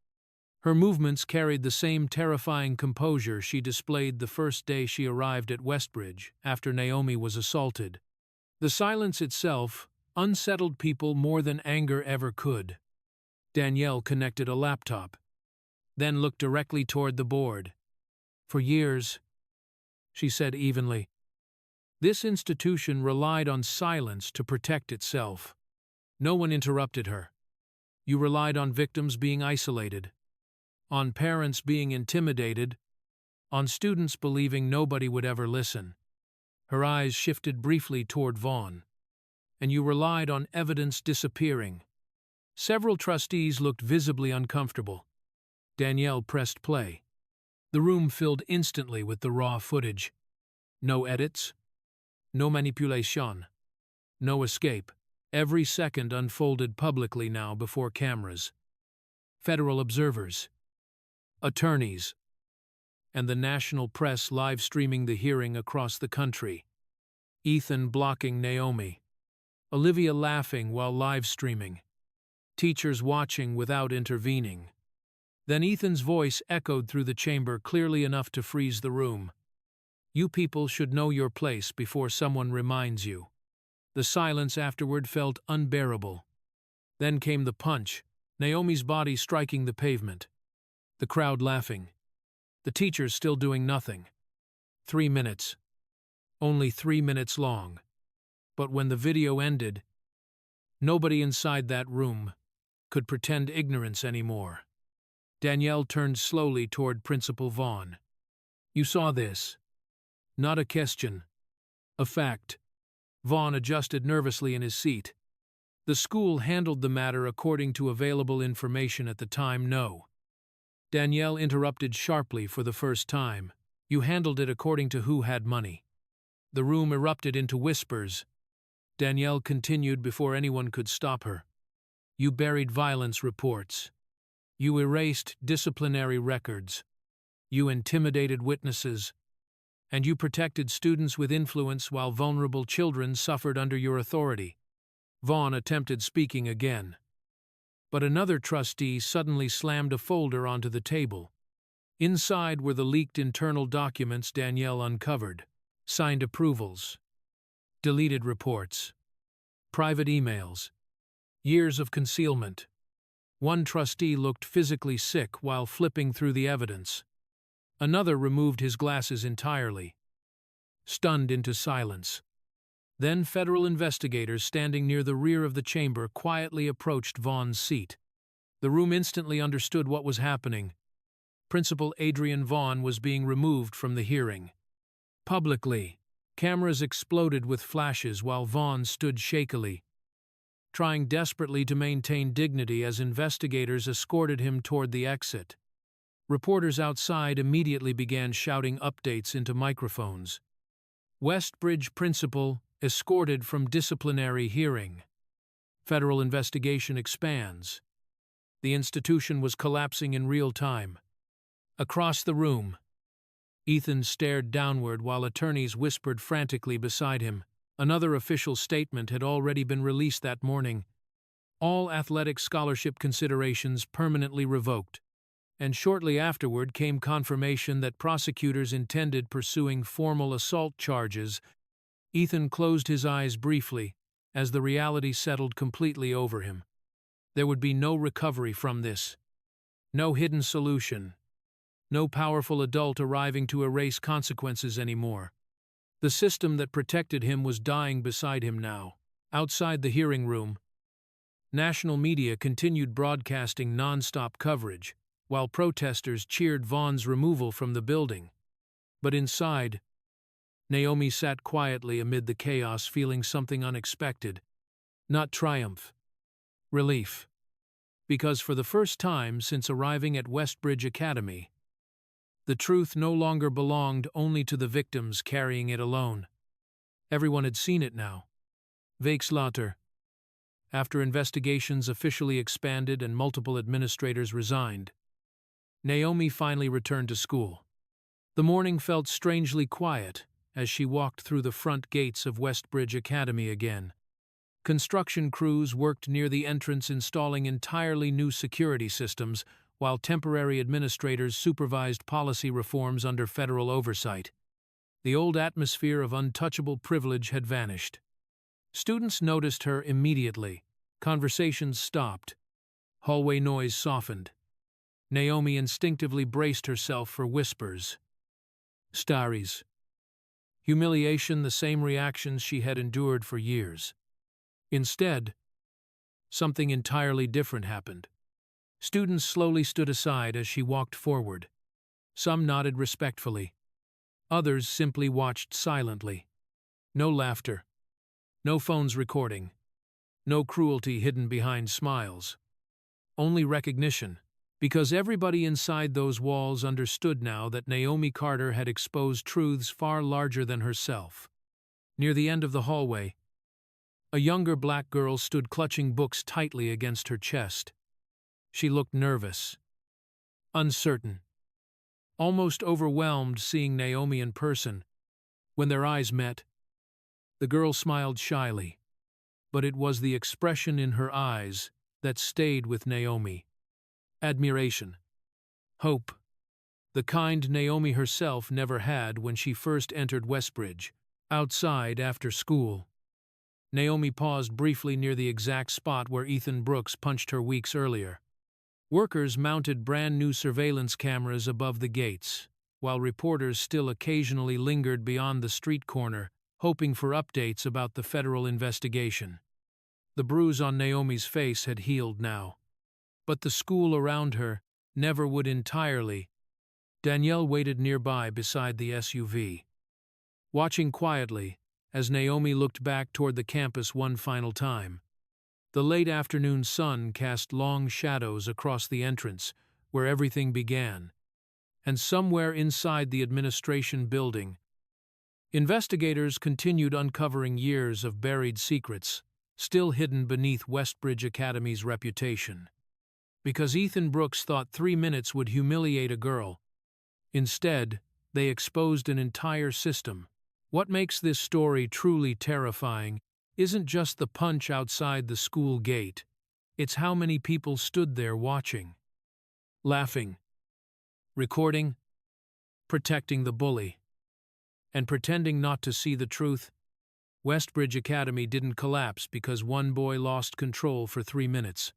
Her movements carried the same terrifying composure she displayed the first day she arrived at Westbridge after Naomi was assaulted. The silence itself unsettled people more than anger ever could. Danielle connected a laptop, then looked directly toward the board. "For years," she said evenly, "this institution relied on silence to protect itself. No one interrupted her. You relied on victims being isolated, on parents being intimidated, on students believing nobody would ever listen." Her eyes shifted briefly toward Vaughn. "And you relied on evidence disappearing." Several trustees looked visibly uncomfortable. Danielle pressed play. The room filled instantly with the raw footage. No edits, no manipulation, no escape. Every second unfolded publicly now before cameras. Federal observers, attorneys, and the national press live-streaming the hearing across the country. Ethan blocking Naomi. Olivia laughing while live-streaming. Teachers watching without intervening. Then Ethan's voice echoed through the chamber clearly enough to freeze the room. "You people should know your place before someone reminds you." The silence afterward felt unbearable. Then came the punch, Naomi's body striking the pavement. The crowd laughing. The teachers still doing nothing. 3 minutes. Only 3 minutes long. But when the video ended, nobody inside that room could pretend ignorance anymore. Danielle turned slowly toward Principal Vaughn. "You saw this. Not a question. A fact." Vaughn adjusted nervously in his seat. "The school handled the matter according to available information at the time, no." Danielle interrupted sharply for the first time. "You handled it according to who had money." The room erupted into whispers. Danielle continued before anyone could stop her. "You buried violence reports. You erased disciplinary records. You intimidated witnesses. And you protected students with influence while vulnerable children suffered under your authority." Vaughn attempted speaking again. But another trustee suddenly slammed a folder onto the table. Inside were the leaked internal documents Danielle uncovered. Signed approvals. Deleted reports. Private emails. Years of concealment. One trustee looked physically sick while flipping through the evidence. Another removed his glasses entirely, stunned into silence. Then federal investigators standing near the rear of the chamber quietly approached Vaughn's seat. The room instantly understood what was happening. Principal Adrian Vaughn was being removed from the hearing. Publicly, cameras exploded with flashes while Vaughn stood shakily, trying desperately to maintain dignity as investigators escorted him toward the exit. Reporters outside immediately began shouting updates into microphones. "Westbridge principal escorted from disciplinary hearing. Federal investigation expands." The institution was collapsing in real time. Across the room, Ethan stared downward while attorneys whispered frantically beside him. Another official statement had already been released that morning. All athletic scholarship considerations permanently revoked. And shortly afterward came confirmation that prosecutors intended pursuing formal assault charges. Ethan closed his eyes briefly as the reality settled completely over him. There would be no recovery from this. No hidden solution. No powerful adult arriving to erase consequences anymore. The system that protected him was dying beside him now. Outside the hearing room, national media continued broadcasting non-stop coverage, while protesters cheered Vaughn's removal from the building. But inside, Naomi sat quietly amid the chaos, feeling something unexpected. Not triumph. Relief. Because for the first time since arriving at Westbridge Academy, the truth no longer belonged only to the victims carrying it alone. Everyone had seen it now. Weeks later, after investigations officially expanded and multiple administrators resigned, Naomi finally returned to school. The morning felt strangely quiet as she walked through the front gates of Westbridge Academy again. Construction crews worked near the entrance installing entirely new security systems, while temporary administrators supervised policy reforms under federal oversight. The old atmosphere of untouchable privilege had vanished. Students noticed her immediately. Conversations stopped. Hallway noise softened. Naomi instinctively braced herself for whispers. Stories. Humiliation, the same reactions she had endured for years. Instead, something entirely different happened. Students slowly stood aside as she walked forward. Some nodded respectfully. Others simply watched silently. No laughter. No phones recording. No cruelty hidden behind smiles. Only recognition, because everybody inside those walls understood now that Naomi Carter had exposed truths far larger than herself. Near the end of the hallway, a younger black girl stood clutching books tightly against her chest. She looked nervous, uncertain, almost overwhelmed seeing Naomi in person. When their eyes met, the girl smiled shyly, but it was the expression in her eyes that stayed with Naomi. Admiration. Hope. The kind Naomi herself never had when she first entered Westbridge. Outside after school, Naomi paused briefly near the exact spot where Ethan Brooks punched her weeks earlier. Workers mounted brand-new surveillance cameras above the gates, while reporters still occasionally lingered beyond the street corner, hoping for updates about the federal investigation. The bruise on Naomi's face had healed now, but the school around her never would entirely. Danielle waited nearby beside the SUV, watching quietly as Naomi looked back toward the campus one final time. The late afternoon sun cast long shadows across the entrance, where everything began, and somewhere inside the administration building, investigators continued uncovering years of buried secrets, still hidden beneath Westbridge Academy's reputation. Because Ethan Brooks thought 3 minutes would humiliate a girl, instead, they exposed an entire system. What makes this story truly terrifying isn't just the punch outside the school gate, it's how many people stood there watching, laughing, recording, protecting the bully, and pretending not to see the truth. Westbridge Academy didn't collapse because one boy lost control for 3 minutes.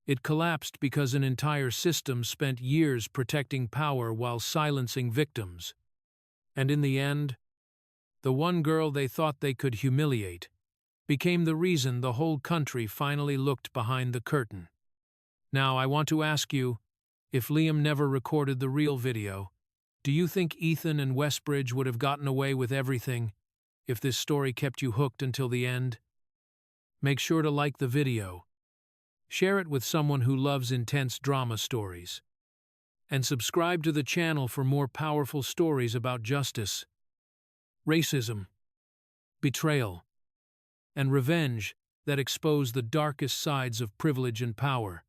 It collapsed because an entire system spent years protecting power while silencing victims. And in the end, the one girl they thought they could humiliate became the reason the whole country finally looked behind the curtain. Now, I want to ask you, if Liam never recorded the real video, do you think Ethan and Westbridge would have gotten away with everything if this story kept you hooked until the end? Make sure to like the video, share it with someone who loves intense drama stories, and subscribe to the channel for more powerful stories about justice, racism, betrayal, and revenge that expose the darkest sides of privilege and power.